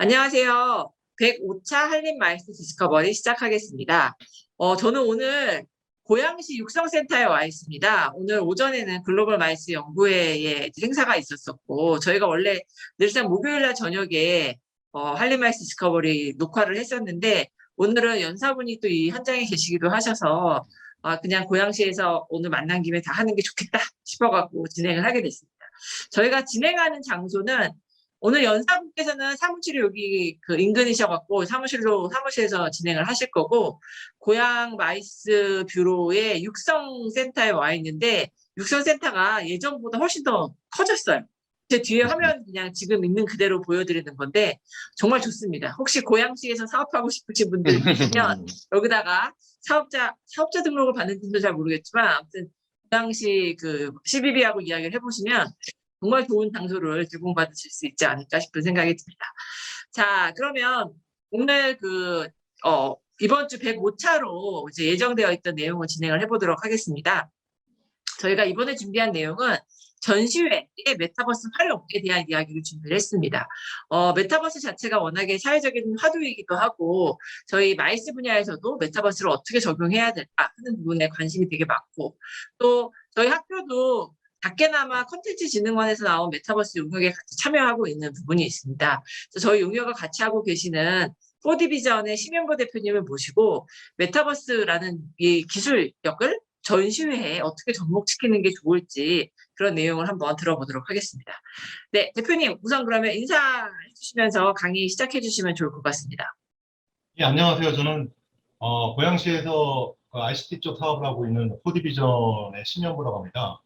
안녕하세요. 105차 한림 마이스 디스커버리 시작하겠습니다. 저는 오늘 고양시 육성센터에 와 있습니다. 오늘 오전에는 글로벌 마이스 연구회의 행사가 있었었고, 저희가 원래 늘상 목요일날 저녁에 한림 마이스 디스커버리 녹화를 했었는데, 오늘은 연사분이 또 이 현장에 계시기도 하셔서 그냥 고양시에서 오늘 만난 김에 다 하는 게 좋겠다 싶어갖고 진행을 하게 됐습니다. 저희가 진행하는 장소는 오늘 연사분께서는 사무실이 여기 그 인근이셔갖고 사무실에서 진행을 하실 거고, 고양 마이스 뷰로의 육성센터에 와 있는데, 육성센터가 예전보다 훨씬 더 커졌어요. 제 뒤에 화면 그냥 지금 있는 그대로 보여드리는 건데 정말 좋습니다. 혹시 고양시에서 사업하고 싶으신 분들 있으면 여기다가 사업자 등록을 받는지도 잘 모르겠지만, 아무튼 고양시 그 CBB하고 이야기를 해보시면 정말 좋은 장소를 제공받으실 수 있지 않을까 싶은 생각이 듭니다. 자, 그러면 오늘 이번 주 105차로 이제 예정되어 있던 내용을 진행을 해보도록 하겠습니다. 저희가 이번에 준비한 내용은 전시회의 메타버스 활용에 대한 이야기를 준비를 했습니다. 메타버스 자체가 워낙에 사회적인 화두이기도 하고, 저희 마이스 분야에서도 메타버스를 어떻게 적용해야 될까 하는 부분에 관심이 되게 많고, 또 저희 학교도 작게나마 콘텐츠진흥원에서 나온 메타버스 용역에 같이 참여하고 있는 부분이 있습니다. 그래서 저희 용역을 같이 하고 계시는 4디비전의 심현보 대표님을 모시고 메타버스라는 이 기술력을 전시회에 어떻게 접목시키는 게 좋을지 그런 내용을 한번 들어보도록 하겠습니다. 네, 대표님 우선 그러면 인사해 주시면서 강의 시작해 주시면 좋을 것 같습니다. 예, 안녕하세요. 저는 고양시에서 ICT 쪽 사업을 하고 있는 4디비전의 심현보라고 합니다.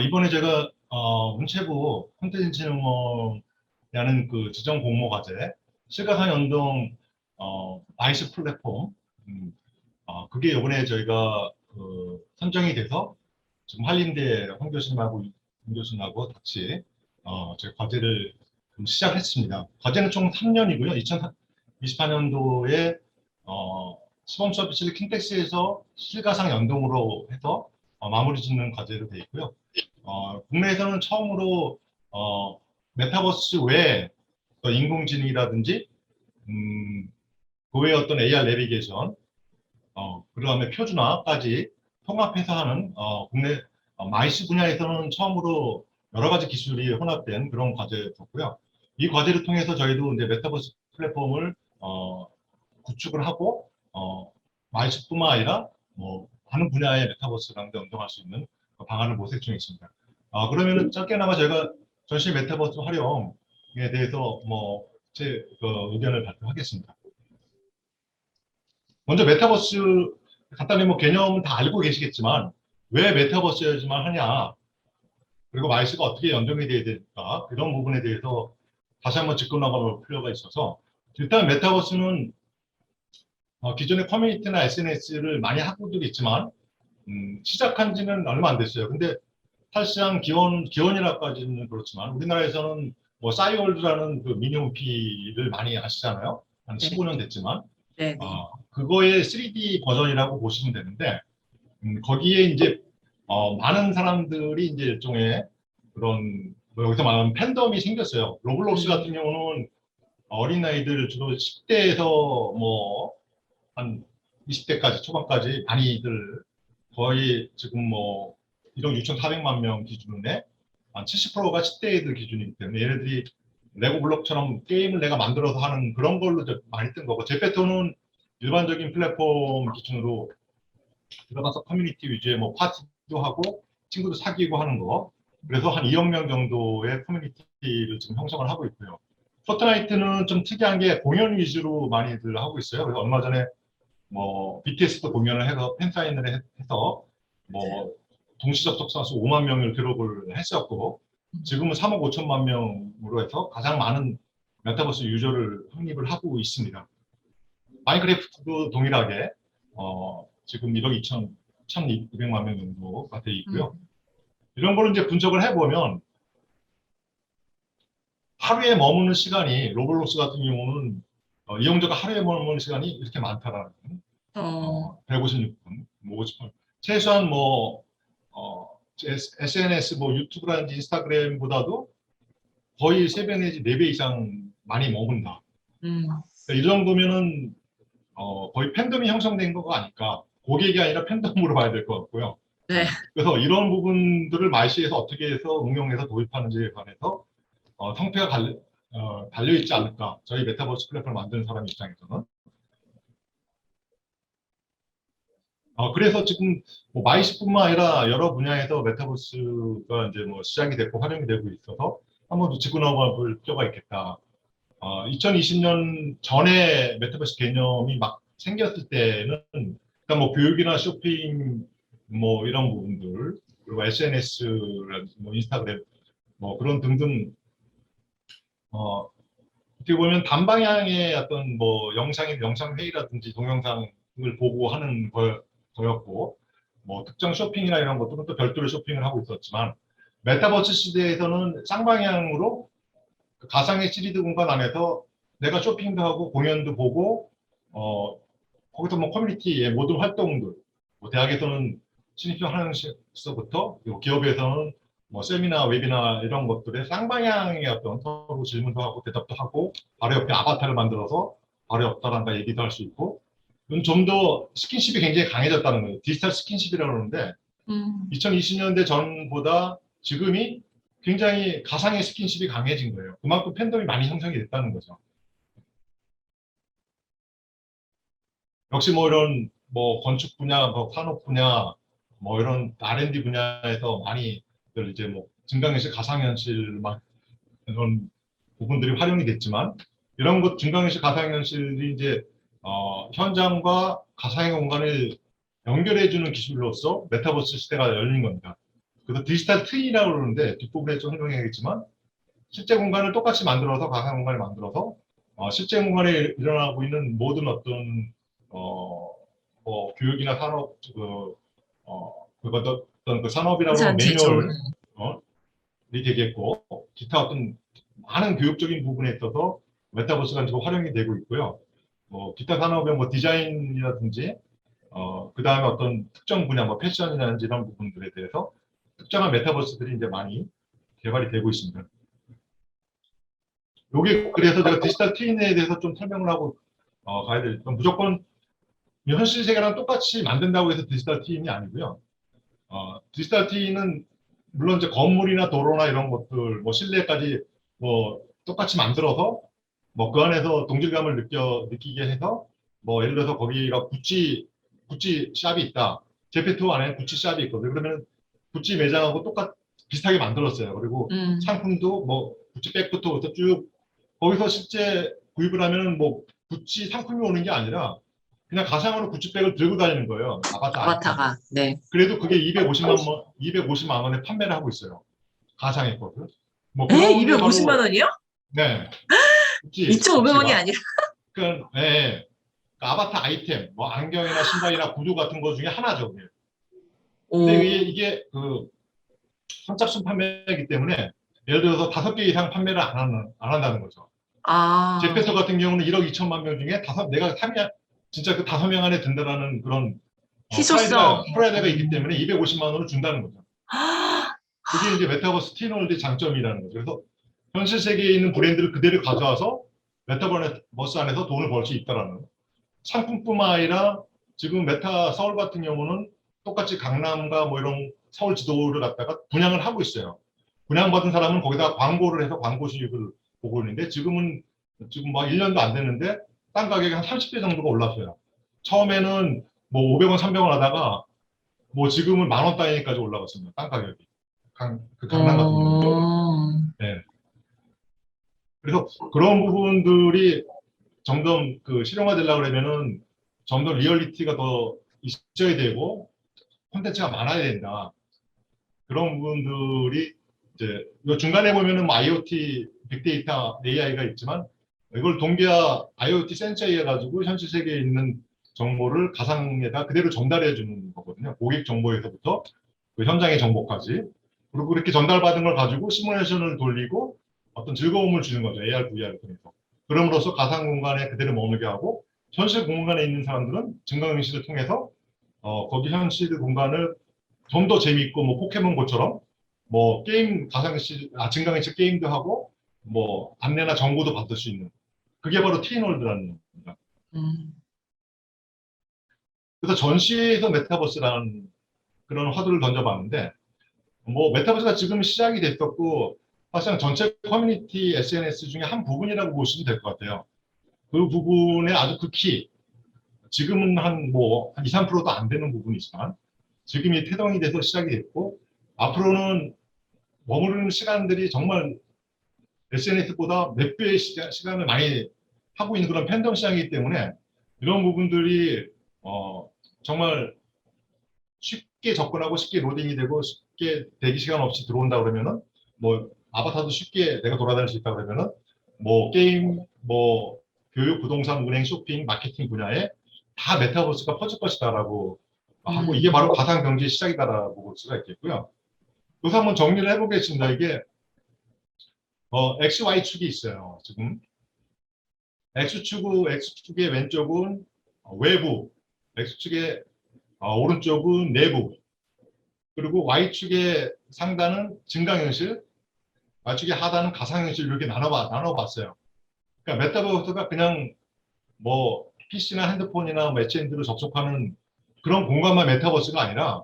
이번에 제가 문체부 콘텐츠진흥원이라는 그 지정 공모 과제 실가상 연동 마이스 플랫폼 그게 이번에 저희가 선정이 돼서 지금 한림대 황 교수님하고 같이 저희 과제를 시작했습니다. 과제는 총 3년이고요. 2024년도에 시범 서비스를 킨텍스에서 실가상 연동으로 해서 마무리 짓는 과제로 되어 있고요. 국내에서는 처음으로 메타버스 외에 인공지능이라든지 그 외에 어떤 AR 내비게이션, 그 다음에 표준화까지 통합해서 하는 국내 마이스 분야에서는 처음으로 여러 가지 기술이 혼합된 그런 과제였고요. 이 과제를 통해서 저희도 이제 메타버스 플랫폼을 구축을 하고 마이스뿐만 아니라 뭐 많은 분야의 메타버스랑 연동할 수 있는 방안을 모색 중에 있습니다. 그러면은 짧게나마 저희가 전시 메타버스 활용에 대해서 제 의견을 발표하겠습니다. 먼저 메타버스 간단히 개념은 다 알고 계시겠지만 왜 메타버스여야지만 하냐, 그리고 마이스가 어떻게 연동이 돼야 될까, 이런 부분에 대해서 다시 한번 짚고 나갈 필요가 있어서, 일단 메타버스는 기존의 커뮤니티나 SNS를 많이 하고도 있지만 시작한 지는 얼마 안 됐어요. 근데 사실상 기원이라까지는 그렇지만 우리나라에서는 싸이월드라는 그 미니홈피를 많이 아시잖아요. 한 15년 됐지만 네. 그거의 3D 버전이라고 보시면 되는데, 거기에 이제 많은 사람들이 이제 일종의 그런 여기서 말하는 팬덤이 생겼어요. 로블록스 같은 경우는 어린아이들 주로 10대에서 한 20대까지 초반까지 많이들 거의 지금 1억 6,400만 명 기준에 한 70%가 10대 애들 기준이기 때문에 얘네들이 레고 블록처럼 게임을 내가 만들어서 하는 그런 걸로 많이 뜬 거고, 제페토는 일반적인 플랫폼 기준으로 들어가서 커뮤니티 위주의 파티도 하고 친구도 사귀고 하는 거, 그래서 한 2억 명 정도의 커뮤니티를 지금 형성을 하고 있고요. 포트나이트는 좀 특이한 게 공연 위주로 많이들 하고 있어요. 그래서 얼마 전에 BTS도 공연을 해서 팬사인을 해서 동시 접속자 수 5만 명을 기록을 했었고, 지금은 3억 5천만 명으로 해서 가장 많은 메타버스 유저를 확립을 하고 있습니다. 마인크래프트도 동일하게 지금 1억 1,200만 명 정도가 되어 있고요. 이런 거를 이제 분석을 해보면 하루에 머무는 시간이, 로블록스 같은 경우는 이용자가 하루에 머무는 시간이 이렇게 많다라는 156분, 50분. 최소한 SNS, 유튜브라든지 인스타그램보다도 거의 3배 내지 4배 이상 많이 머문다. 음, 그러니까 이 정도면은 거의 팬덤이 형성된 거가 아닐까. 고객이 아니라 팬덤으로 봐야 될 것 같고요. 네. 그래서 이런 부분들을 말시에서 어떻게 해서 응용해서 도입하는지에 관해서 성패가 달려 있지 않을까. 저희 메타버스 플랫폼을 만드는 사람 입장에서는. 그래서 지금 뭐 마이시뿐만 아니라 여러 분야에서 메타버스가 이제 뭐 시작이 됐고 활용이 되고 있어서 한번 짚고 넘어볼 필요가 있겠다. 2020년 전에 메타버스 개념이 막 생겼을 때는 일단 뭐 교육이나 쇼핑 뭐 이런 부분들 그리고 SNS라든지 뭐 인스타그램 뭐 그런 등등 어떻게 보면 단방향의 어떤 뭐 영상 회의라든지 동영상을 보고 하는 거였고 뭐 특정 쇼핑이나 이런 것들은 또 별도로 쇼핑을 하고 있었지만 메타버스 시대에서는 쌍방향으로 그 가상의 3D 공간 안에서 내가 쇼핑도 하고 공연도 보고 거기서 뭐 커뮤니티의 모든 활동들 뭐 대학에서는 신입생 하는서부터 그리고 기업에서는 뭐 세미나 웨비나 이런 것들에 쌍방향의 어떤 서로 질문도 하고 대답도 하고 바로 옆에 아바타를 만들어서 바로 옆 사람과 얘기도 할 수 있고 좀 더 스킨십이 굉장히 강해졌다는 거예요. 디지털 스킨십이라고 그러는데 음, 2020년대 전보다 지금이 굉장히 가상의 스킨십이 강해진 거예요. 그만큼 팬덤이 많이 형성이 됐다는 거죠. 역시 뭐 이런 뭐 건축 분야, 뭐 산업 분야, 뭐 이런 R&D 분야에서 많이 이제 뭐 증강현실, 가상현실 막 이런 부분들이 활용이 됐지만 이런 것 증강현실, 가상현실이 이제 현장과 가상의 공간을 연결해주는 기술로서 메타버스 시대가 열린 겁니다. 그래서 디지털 트윈이라고 그러는데 뒷부분에 좀 설명해야겠지만 실제 공간을 똑같이 만들어서 가상 공간을 만들어서 실제 공간에 일어나고 있는 모든 어떤 뭐 교육이나 산업 어떤 그 산업이라고 하는 생산 제조. 매뉴얼이 되겠고 기타 어떤 많은 교육적인 부분에 있어서 메타버스가 지금 활용이 되고 있고요. 기타 산업의 뭐 디자인이라든지 그 다음에 어떤 특정 분야, 뭐 패션이라든지 이런 부분들에 대해서 특정한 메타버스들이 이제 많이 개발이 되고 있습니다. 요게 그래서 제가 디지털 트윈에 대해서 좀 설명을 하고 가야 될 건 무조건 현실 세계랑 똑같이 만든다고 해서 디지털 트윈이 아니고요. 디지털 트윈은 물론 이제 건물이나 도로나 이런 것들, 뭐 실내까지 뭐 똑같이 만들어서 뭐 그 안에서 동질감을 느끼게 해서 뭐 예를 들어서 거기가 구찌 샵이 있다. 제페토 안에 구찌 샵이 있거든요. 그러면 구찌 매장하고 비슷하게 만들었어요. 그리고 음, 상품도 뭐 구찌 백부터 쭉 거기서 실제 구입을 하면 뭐 구찌 상품이 오는 게 아니라 그냥 가상으로 구찌백을 들고 다니는 거예요. 아바타 아이템을. 아바타가. 네. 그래도 그게 250만 원에 판매를 하고 있어요. 가상의 것을. 뭐 에? 그런 게 250만 바로 원이요? 네. 구찌, 2,500원이 가 아니라. 그러니까 네. 그 아바타 아이템, 뭐 안경이나 신발이나 구두 같은 거 중에 하나죠. 그게. 근데 오, 이게 그 선착순 판매이기 때문에 예를 들어서 5개 이상 판매를 안 한다는 거죠. 아, 제페토 같은 경우는 1억 2천만 명 중에 내가 3위, 진짜 그 5명 안에 든다라는 그런 희소성. 프라이드가 있기 때문에 250만 원을 준다는 거죠. 그게 이제 메타버스 티놀드의 장점이라는 거죠. 그래서 현실 세계에 있는 브랜드를 그대로 가져와서 메타버스 안에서 돈을 벌 수 있다라는 상품뿐만 아니라 지금 메타 서울 같은 경우는 똑같이 강남과 뭐 이런 서울 지도를 갖다가 분양을 하고 있어요. 분양받은 사람은 거기다 광고를 해서 광고 수익을 보고 있는데 지금 막 1년도 안 됐는데 땅 가격이 한 30배 정도가 올랐어요. 처음에는 뭐 500원, 300원 하다가 뭐 지금은 10,000원 단위까지 올라갔습니다. 땅 가격이. 그 강남 같은 경우도. 네. 그래서 그런 부분들이 점점 그 실용화되려고 그러면은 점점 리얼리티가 더 있어야 되고 콘텐츠가 많아야 된다. 그런 부분들이 이제 요 중간에 보면은 뭐 IoT, 빅데이터, AI가 있지만 이걸 동기화 IoT 센서에 해가지고 현실 세계에 있는 정보를 가상에다 그대로 전달해 주는 거거든요. 고객 정보에서부터 그 현장의 정보까지. 그리고 그렇게 전달받은 걸 가지고 시뮬레이션을 돌리고 어떤 즐거움을 주는 거죠. AR, VR을 통해서. 그럼으로써 가상 공간에 그대로 머물게 하고 현실 공간에 있는 사람들은 증강현실을 통해서 거기 현실 공간을 좀 더 재미있고 뭐 포켓몬고처럼 뭐 게임 증강현실 게임도 하고 뭐 안내나 정보도 받을 수 있는 그게 바로 티인월드라는 겁니다. 음, 그래서 전시에서 메타버스라는 그런 화두를 던져봤는데 뭐 메타버스가 지금 시작이 됐었고 사실상 전체 커뮤니티 SNS 중에 한 부분이라고 보시면 될 것 같아요. 그 부분에 아주 극히 지금은 한 2, 3%도 안 되는 부분이지만 지금이 태동이 돼서 시작이 됐고 앞으로는 머무르는 시간들이 정말 SNS보다 몇 배의 시간을 많이 하고 있는 그런 팬덤 시장이기 때문에 이런 부분들이 정말 쉽게 접근하고 쉽게 로딩이 되고 쉽게 대기 시간 없이 들어온다 그러면은 뭐 아바타도 쉽게 내가 돌아다닐 수 있다 그러면은 뭐 게임, 뭐 교육, 부동산, 은행, 쇼핑, 마케팅 분야에 다 메타버스가 퍼질 것이다라고 하고 이게 바로 가상 경제의 시작이다라고 볼 수가 있겠고요. 그래서 한번 정리를 해보겠습니다. 이게 X, Y 축이 있어요. 지금 X축의 왼쪽은 외부, X축의 오른쪽은 내부, 그리고 Y축의 상단은 증강현실, Y축의 하단은 가상현실 이렇게 나눠봤어요. 그러니까 메타버스가 그냥 뭐 PC나 핸드폰이나 뭐 HND로 접속하는 그런 공간만 메타버스가 아니라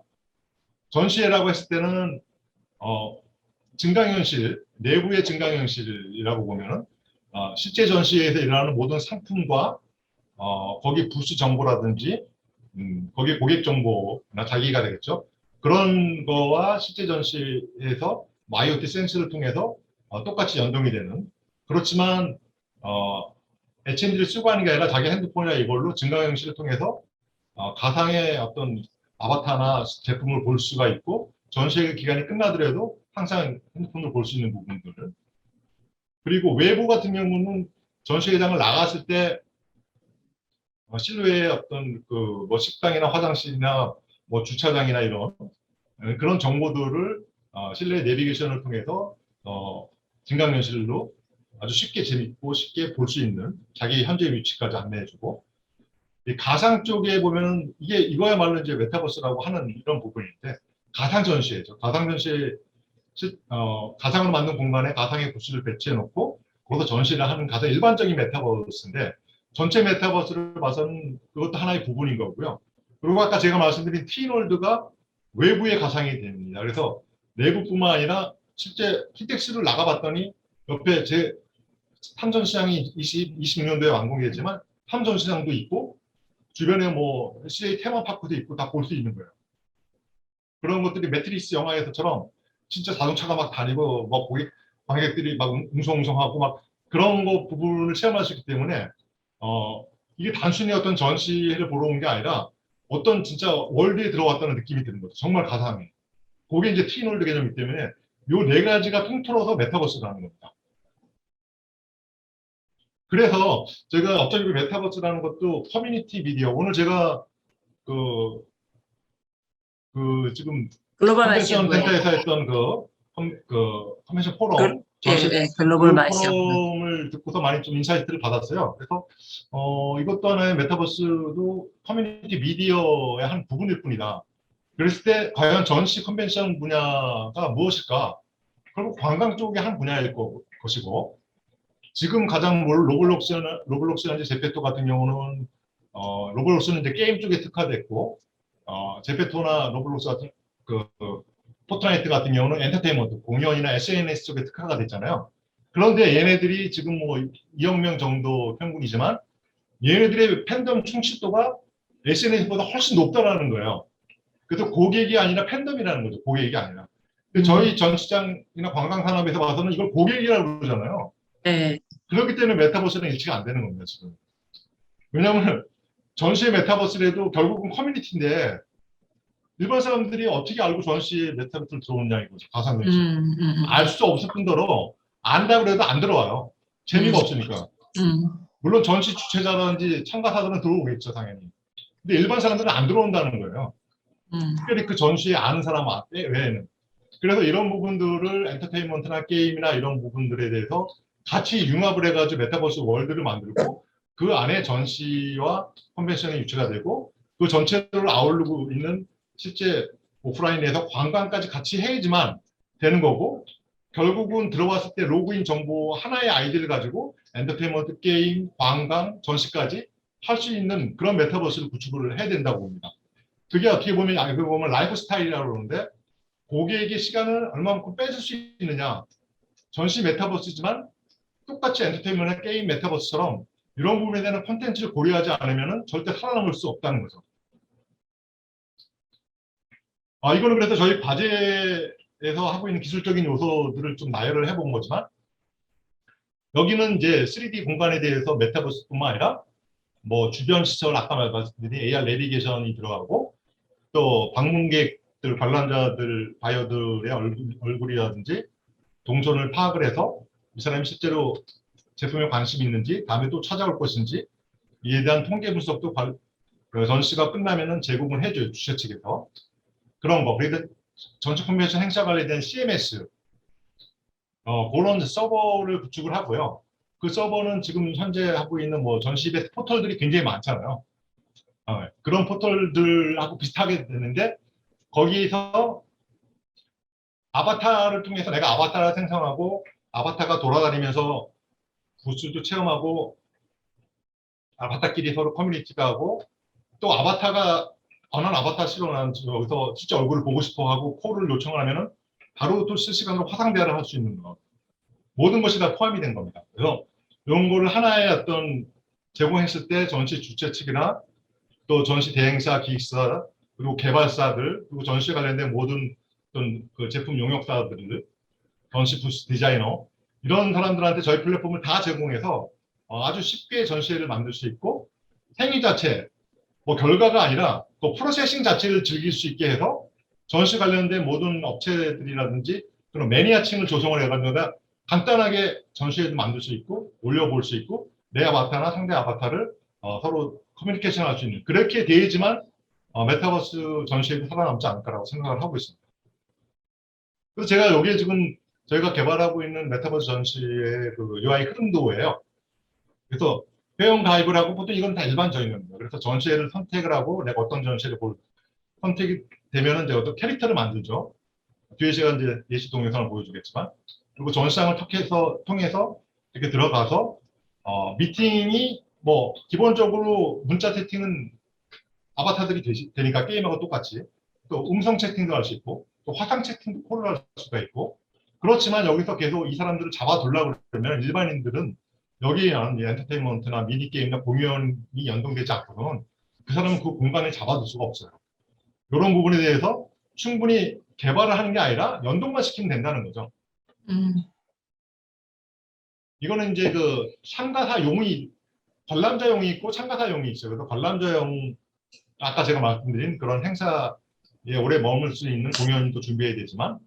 전시회라고 했을 때는 증강현실, 내부의 증강현실이라고 보면은 실제 전시회에서 일어나는 모든 상품과 거기 부스 정보라든지 거기 고객 정보나 자기가 되겠죠. 그런 거와 실제 전시에서 IoT 센스를 통해서 똑같이 연동이 되는 그렇지만 HMD를 쓰고 하는 게 아니라 자기 핸드폰이나 이걸로 증강현실을 통해서 가상의 어떤 아바타나 제품을 볼 수가 있고 전시회 기간이 끝나더라도 항상 핸드폰으로 볼 수 있는 부분들을 그리고 외부 같은 경우는 전시회장을 나갔을 때 실외의 어떤 그 뭐 식당이나 화장실이나 뭐 주차장이나 이런 그런 정보들을 실내 내비게이션을 통해서 증강현실로 아주 쉽게 재밌고 쉽게 볼 수 있는 자기 현재 위치까지 안내해주고 이 가상 쪽에 보면은 이거야말로 이제 메타버스라고 하는 이런 부분인데 가상 전시회죠. 가상 전시회 가상으로 만든 공간에 가상의 부스를 배치해 놓고 거기서 전시를 하는 가장 일반적인 메타버스인데 전체 메타버스를 봐서는 그것도 하나의 부분인 거고요. 그리고 아까 제가 말씀드린 티인월드가 외부의 가상이 됩니다. 그래서 내부뿐만 아니라 실제 히텍스를 나가봤더니 옆에 제 탐전시장이 26년도에 완공됐지만 탐전시장도 있고 주변에 뭐 CA 테마파크도 있고 다 볼 수 있는 거예요. 그런 것들이 매트리스 영화에서처럼 진짜 자동차가 막 다니고 막 관객들이 막 웅성웅성하고 막 그런 거 부분을 체험할 수 있기 때문에 이게 단순히 어떤 전시회를 보러 온 게 아니라 어떤 진짜 월드에 들어왔다는 느낌이 드는 거죠. 정말 가상해. 그게 이제 티인월드 개념이기 때문에 요 네 가지가 통틀어서 메타버스라는 겁니다. 그래서 제가 어차피 메타버스라는 것도 커뮤니티 미디어 오늘 제가 그, 지금 글로벌 말씨 컨벤션 연구회. 센터에서 했던 컨벤션 포럼 예, 전시 예, 글로벌 그 말씨 연구회. 포럼을 듣고서 많이 좀 인사이트를 받았어요. 그래서 이것도 하나의 메타버스도 커뮤니티 미디어의 한 부분일 뿐이다. 그랬을 때 과연 전시 컨벤션 분야가 무엇일까? 결국 관광 쪽의 한 분야일 것이고 지금 가장 로블록스나 제페토 같은 경우는 로블록스는 이제 게임 쪽에 특화됐고 제페토나 로블록스 같은 포트나이트 같은 경우는 엔터테인먼트 공연이나 SNS 쪽에 특화가 됐잖아요. 그런데 얘네들이 지금 뭐 2억 명 정도 평균이지만 얘네들의 팬덤 충실도가 SNS보다 훨씬 높다라는 거예요. 그래서 고객이 아니라 팬덤이라는 거죠. 고객이 아니라. 저희 전시장이나 관광산업에서 봐서는 이걸 고객이라고 그러잖아요. 네. 그렇기 때문에 메타버스는 일치가 안 되는 겁니다, 지금. 왜냐하면 전시의 메타버스라도 결국은 커뮤니티인데 일반 사람들이 어떻게 알고 전시에 메타버스를 들어오냐 이거죠. 가상현실. 알 수 없을 뿐더러 안다고 해도 안 들어와요. 재미가 없으니까. 물론 전시 주최자라든지 참가사들은 들어오겠죠, 당연히. 근데 일반 사람들은 안 들어온다는 거예요. 특별히 그 전시에 아는 사람 외에는. 그래서 이런 부분들을 엔터테인먼트나 게임이나 이런 부분들에 대해서 같이 융합을 해가지고 메타버스 월드를 만들고 그 안에 전시와 컨벤션이 유치가 되고 그 전체를 아우르고 있는 실제 오프라인에서 관광까지 같이 해야지만 되는 거고 결국은 들어왔을 때 로그인 정보 하나의 아이디를 가지고 엔터테인먼트, 게임, 관광, 전시까지 할 수 있는 그런 메타버스를 구축을 해야 된다고 봅니다. 그게 어떻게 보면 알고 보면 라이프 스타일이라고 그러는데 고객의 시간을 얼마만큼 뺏을 수 있느냐. 전시 메타버스지만 똑같이 엔터테인먼트 게임 메타버스처럼 이런 부분에 대한 콘텐츠를 고려하지 않으면 절대 살아남을 수 없다는 거죠. 이거는 그래서 저희 과제에서 하고 있는 기술적인 요소들을 좀 나열을 해본 거지만 여기는 이제 3D 공간에 대해서 메타버스뿐만 아니라 뭐 주변 시설 아까 말씀드린 AR 내비게이션이 들어가고 또 방문객들, 관람자들, 바이어들의 얼굴이라든지 동선을 파악을 해서 이 사람이 실제로 제품에 관심이 있는지 다음에 또 찾아올 것인지 이에 대한 통계 분석도 전시가 끝나면은 제공을 해줘요. 주최 측에서. 그런 거. 그래서 전시 컨벤션 행사 관련된 CMS 그런 서버를 구축을 하고요. 그 서버는 지금 현재 하고 있는 뭐 전시 이벤트 포털들이 굉장히 많잖아요. 그런 포털들하고 비슷하게 되는데 거기에서 아바타를 통해서 내가 아바타를 생성하고 아바타가 돌아다니면서 부스도 체험하고 아바타끼리 서로 커뮤니티가 하고 또 아바타가 난 아바타 싫어 난 여기서 진짜 얼굴을 보고 싶어 하고 콜을 요청을 하면은 바로 또 실시간으로 화상 대화를 할 수 있는 거 모든 것이 다 포함이 된 겁니다. 그래서 이런 거를 하나의 어떤 제공했을 때 전시 주최 측이나 또 전시 대행사, 기획사 그리고 개발사들 그리고 전시에 관련된 모든 어떤 그 제품 용역사들 전시 부스 디자이너 이런 사람들한테 저희 플랫폼을 다 제공해서 아주 쉽게 전시회를 만들 수 있고 행위 자체 뭐 결과가 아니라 그 프로세싱 자체를 즐길 수 있게 해서 전시 관련된 모든 업체들이라든지 그런 매니아층을 조성을 해가지고 간단하게 전시회도 만들 수 있고 올려볼 수 있고 내 아바타나 상대 아바타를 서로 커뮤니케이션 할 수 있는 그렇게 돼야지만 메타버스 전시회도 살아남지 않을까라고 생각을 하고 있습니다. 그래서 제가 여기에 지금 저희가 개발하고 있는 메타버스 전시의 그 UI 흐름도예요. 그래서 회원 가입을 하고 보통 이건 다 일반적인 겁니다. 그래서 전시회를 선택을 하고 내가 어떤 전시회를 볼 선택이 되면은 이제 어떤 캐릭터를 만들죠. 뒤에 제가 이제 예시 동영상을 보여주겠지만 그리고 전시장을 통해서 이렇게 들어가서 미팅이 뭐 기본적으로 문자 채팅은 아바타들이 되니까 게임하고 똑같이 또 음성 채팅도 할 수 있고 또 화상 채팅도 콜을 할 수가 있고 그렇지만 여기서 계속 이 사람들을 잡아두려고 그러면 일반인들은 여기에 나오는 엔터테인먼트나 미니게임이나 공연이 연동되지 않고서는 그 사람은 그 공간에 잡아둘 수가 없어요. 이런 부분에 대해서 충분히 개발을 하는 게 아니라 연동만 시키면 된다는 거죠. 이거는 이제 그 참가사용이 관람자용이 있고 참가사용이 있어요. 그래서 관람자용 아까 제가 말씀드린 그런 행사에 오래 머물 수 있는 공연도 준비해야 되지만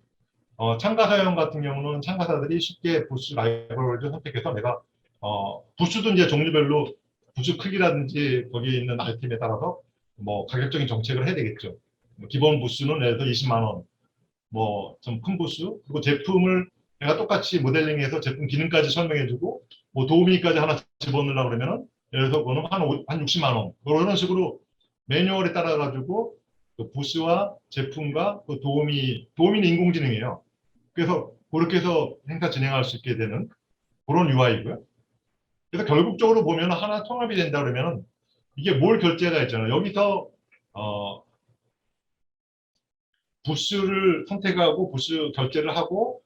참가사용 같은 경우는 참가사들이 쉽게 부스 라이브러리를 선택해서 내가 부스도 이제 종류별로 부스 크기라든지 거기에 있는 아이템에 따라서 뭐 가격적인 정책을 해야 되겠죠. 기본 부스는 예를 들어 20만 원, 뭐 좀 큰 부스 그리고 제품을 내가 똑같이 모델링해서 제품 기능까지 설명해주고 뭐 도우미까지 하나 집어넣으려고 그러면은 예를 들어서 그거는 한 60만 원 그런 식으로 매뉴얼에 따라 가지고 그 부스와 제품과 그 도우미는 인공지능이에요. 그래서 그렇게 해서 행사 진행할 수 있게 되는 그런 UI고요. 그래서 결국적으로 보면 하나 통합이 된다 그러면 이게 뭘 결제가 있잖아요. 여기서 부스를 선택하고 부스 결제를 하고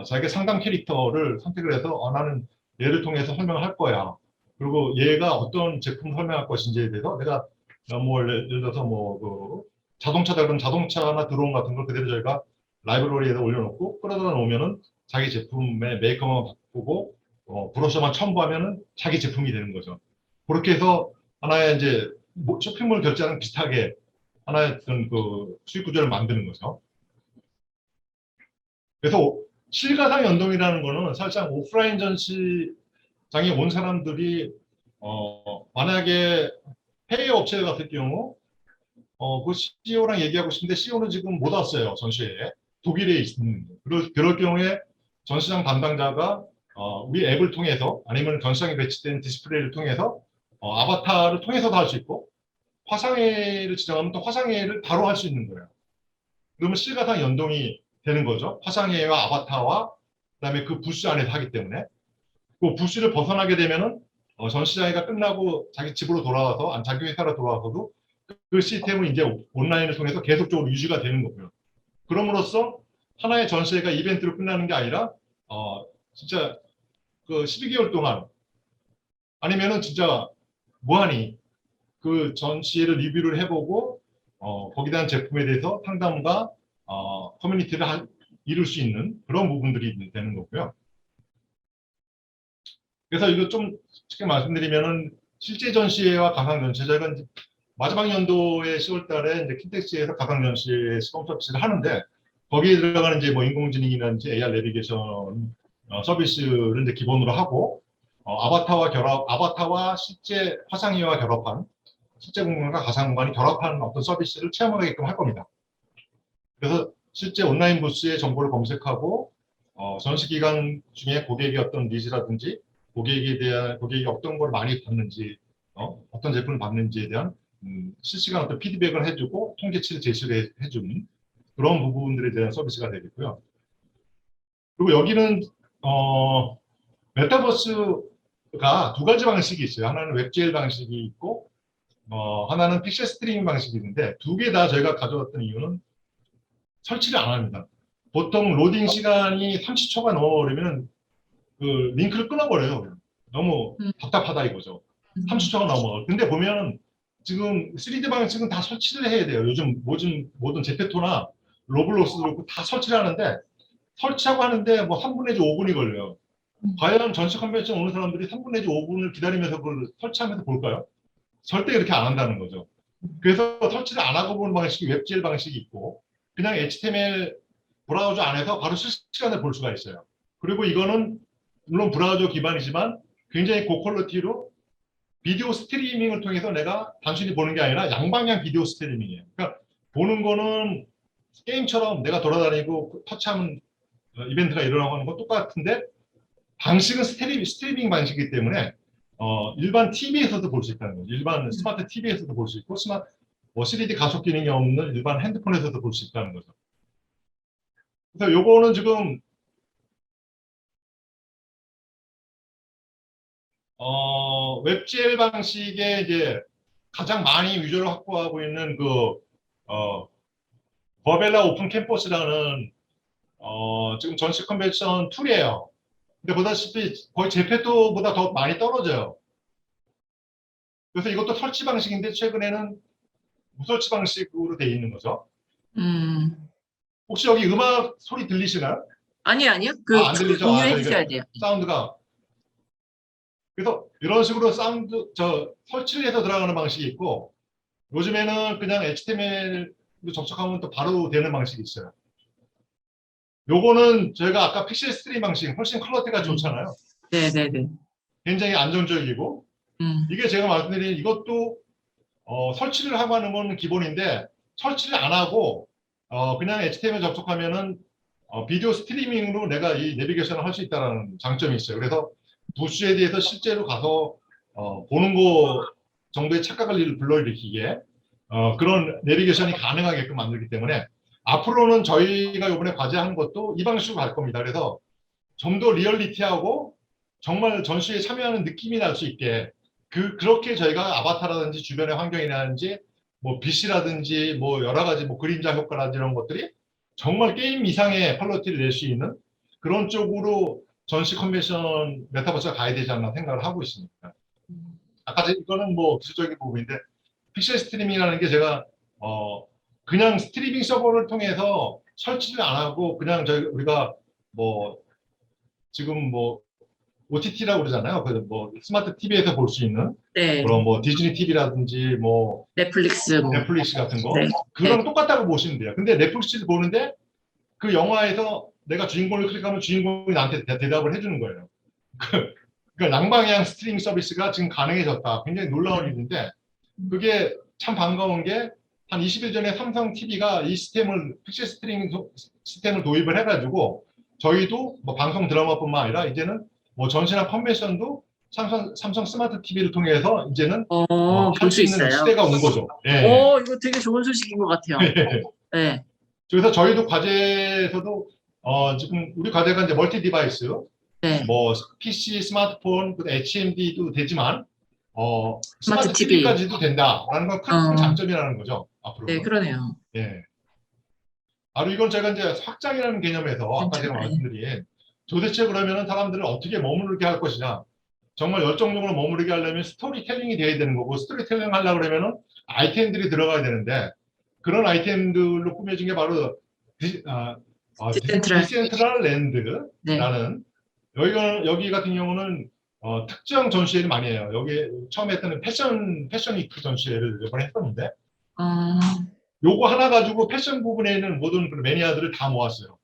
자기가 상담 캐릭터를 선택을 해서 나는 얘를 통해서 설명을 할 거야. 그리고 얘가 어떤 제품 설명할 것인지에 대해서 내가 뭐 예를 들어서 뭐 그 자동차다 그러면 자동차나 드론 같은 걸 그대로 저희가 라이브러리에다 올려놓고 끌어다 놓으면은 자기 제품의 메이커만 바꾸고 브로셔만 첨부하면은 자기 제품이 되는 거죠. 그렇게 해서 하나의 이제 쇼핑몰 결제랑 비슷하게 하나의 어떤 그 수익 구조를 만드는 거죠. 그래서 실가상 연동이라는 거는 사실상 오프라인 전시장에 온 사람들이 만약에 해외 업체 같은 경우 그 CEO랑 얘기하고 싶은데 CEO는 지금 못 왔어요 전시회에 독일에 있는 그럴 경우에 전시장 담당자가 우리 앱을 통해서 아니면 전시장에 배치된 디스플레이를 통해서 아바타를 통해서도 할 수 있고 화상회를 지정하면 또 화상회를 바로 할 수 있는 거예요. 그러면 실가상 연동이 되는 거죠. 화상회와 아바타와 그다음에 그 부스 안에서 하기 때문에 그 부스를 벗어나게 되면은 전시장회가 끝나고 자기 집으로 돌아와서 자기 회사로 돌아와서도 그 시스템은 이제 온라인을 통해서 계속적으로 유지가 되는 거고요. 그럼으로써 하나의 전시회가 이벤트로 끝나는 게 아니라 진짜 그 12개월 동안 아니면은 진짜 무한히 그 전시회를 리뷰를 해보고 거기에 대한 제품에 대해서 상담과 커뮤니티를 이룰 수 있는 그런 부분들이 되는 거고요. 그래서 이거 좀 쉽게 말씀드리면은 실제 전시회와 가상 전시회 저희가 이제 마지막 연도에 10월 달에 이제 킨텍스에서 가상 전시회 시범 서비스를 하는데 거기에 들어가는 이제 뭐 인공지능이라든지 AR 내비게이션 서비스를 이제 기본으로 하고 아바타와 실제 화상이와 결합한 실제 공간과 가상 공간이 결합하는 어떤 서비스를 체험하게끔 할 겁니다. 그래서 실제 온라인 부스의 정보를 검색하고 전시 기간 중에 고객의 어떤 니즈라든지 고객이 어떤 걸 많이 받는지 어떤 제품을 받는지에 대한 실시간 어떤 피드백을 해주고 통계치를 제시를 해주는 그런 부분들에 대한 서비스가 되겠고요. 그리고 여기는 메타버스가 두 가지 방식이 있어요. 하나는 웹젤 방식이 있고 하나는 픽셀 스트리밍 방식이 있는데 두 개 다 저희가 가져왔던 이유는 설치를 안 합니다. 보통 로딩 시간이 30초가 넘어버리면 그 링크를 끊어버려요. 너무 답답하다 이거죠. 30초가 넘어. 근데 보면 지금 3D 방식은 다 설치를 해야 돼요. 요즘 모든 제페토나 로블록스도 그렇고 다 설치를 하는데 설치하고 하는데 뭐 3분 내지 5분이 걸려요. 과연 전시 컨벤션 오는 사람들이 3분 내지 5분을 기다리면서 그걸 설치하면서 볼까요? 절대 그렇게 안 한다는 거죠. 그래서 설치를 안 하고 보는 방식이 웹젤 방식이 있고 그냥 HTML 브라우저 안에서 바로 실시간에 볼 수가 있어요. 그리고 이거는 물론 브라우저 기반이지만 굉장히 고퀄리티로 비디오 스트리밍을 통해서 내가 단순히 보는 게 아니라 양방향 비디오 스트리밍이에요. 그러니까 보는 거는 게임처럼 내가 돌아다니고 터치하면 이벤트가 일어나고 하는 건 똑같은데 방식은 스트리밍 방식이기 때문에 일반 TV에서도 볼 수 있다는 거죠. 일반 스마트 TV에서도 볼 수 있고 3D 가속 기능이 없는 일반 핸드폰에서도 볼 수 있다는 거죠. 그래서 요거는 지금 웹젤 방식의 이제 가장 많이 유저를 확보하고 있는 버벨라 오픈 캠퍼스라는 지금 전시 컨벤션 툴이에요. 근데 보다시피 거의 제페토보다 더 많이 떨어져요. 그래서 이것도 설치 방식인데 최근에는 무설치 방식으로 돼 있는 거죠. 혹시 여기 음악 소리 들리시나요? 아니요. 안 들리죠? 공유해 주셔야 돼요. 사운드가. 그래서 이런 식으로 설치를 해서 들어가는 방식이 있고 요즘에는 그냥 HTML로 접속하면 또 바로 되는 방식이 있어요. 요거는 저희가 아까 픽셀 스트리밍 방식 훨씬 퀄리티가 좋잖아요. 네네네. 굉장히 안정적이고 이게 제가 말씀드린 이것도 설치를 하고 하는 건 기본인데 설치를 안 하고 그냥 HTML 접속하면은 비디오 스트리밍으로 내가 이 내비게이션을 할 수 있다는 장점이 있어요. 그래서 부스에 대해서 실제로 가서 보는 거 정도의 착각을 불러일으키게 그런 내비게이션이 가능하게끔 만들기 때문에 앞으로는 저희가 이번에 과제한 것도 이 방식으로 갈 겁니다. 그래서 좀 더 리얼리티하고 정말 전시에 참여하는 느낌이 날 수 있게 그렇게 저희가 아바타라든지 주변의 환경이라든지 뭐 빛이라든지 뭐 여러 가지 뭐 그림자 효과라든지 이런 것들이 정말 게임 이상의 퀄리티를 낼 수 있는 그런 쪽으로 전시 컨벤션 메타버스가 가야 되지 않나 생각을 하고 있습니다. 아까 이거는 뭐 기술적인 부분인데 픽셀 스트리밍이라는 게 제가 그냥 스트리밍 서버를 통해서 설치를 안 하고 그냥 우리가 뭐 지금 뭐 OTT라고 그러잖아요. 그 뭐 스마트 TV에서 볼 수 있는 네. 그런 뭐 디즈니 TV라든지 뭐 넷플릭스 같은 거 네. 그거랑 똑같다고 보시면 돼요. 근데 넷플릭스를 보는데 그 영화에서 내가 주인공을 클릭하면 주인공이 나한테 대답을 해주는 거예요. 그러니까 양방향 스트리밍 서비스가 지금 가능해졌다. 굉장히 놀라운 일인데 그게 참 반가운 게 한 20일 전에 삼성 TV가 이 픽셀 스트리밍 시스템을 도입을 해가지고 저희도 뭐 방송 드라마뿐만 아니라 이제는 뭐 전시나 컨벤션도 삼성 스마트 TV를 통해서 이제는 할 볼 수 수 있는 있어요. 시대가 온 거죠. 이거 되게 좋은 소식인 것 같아요. 네. 그래서 저희도 과제에서도 지금 우리 과제가 이제 멀티 디바이스, 네. 뭐 PC, 스마트폰, HMD도 되지만 스마트 스마트 TV. TV까지도 된다라는 건 큰 장점이라는 거죠. 네, 앞으로는. 그러네요. 예. 바로 이건 제가 이제 확장이라는 개념에서 아까 제가 괜찮아요. 말씀드린 도대체 그러면은 사람들을 어떻게 머무르게 할 것이냐. 정말 열정적으로 머무르게 하려면 스토리텔링이 돼야 되는 거고 스토리텔링 하려고 그러면은 아이템들이 들어가야 되는데 그런 아이템들로 꾸며진 게 바로 디센트럴. 디센트럴 랜드라는 네. 여기 같은 경우는 특정 전시회를 많이 해요. 여기 처음에 했던 패션 위크 전시회를 이번에 했었는데 어, 요거 하나 가지고 패션 부분에 있는 모든 그 매니아들을 다 모았어요.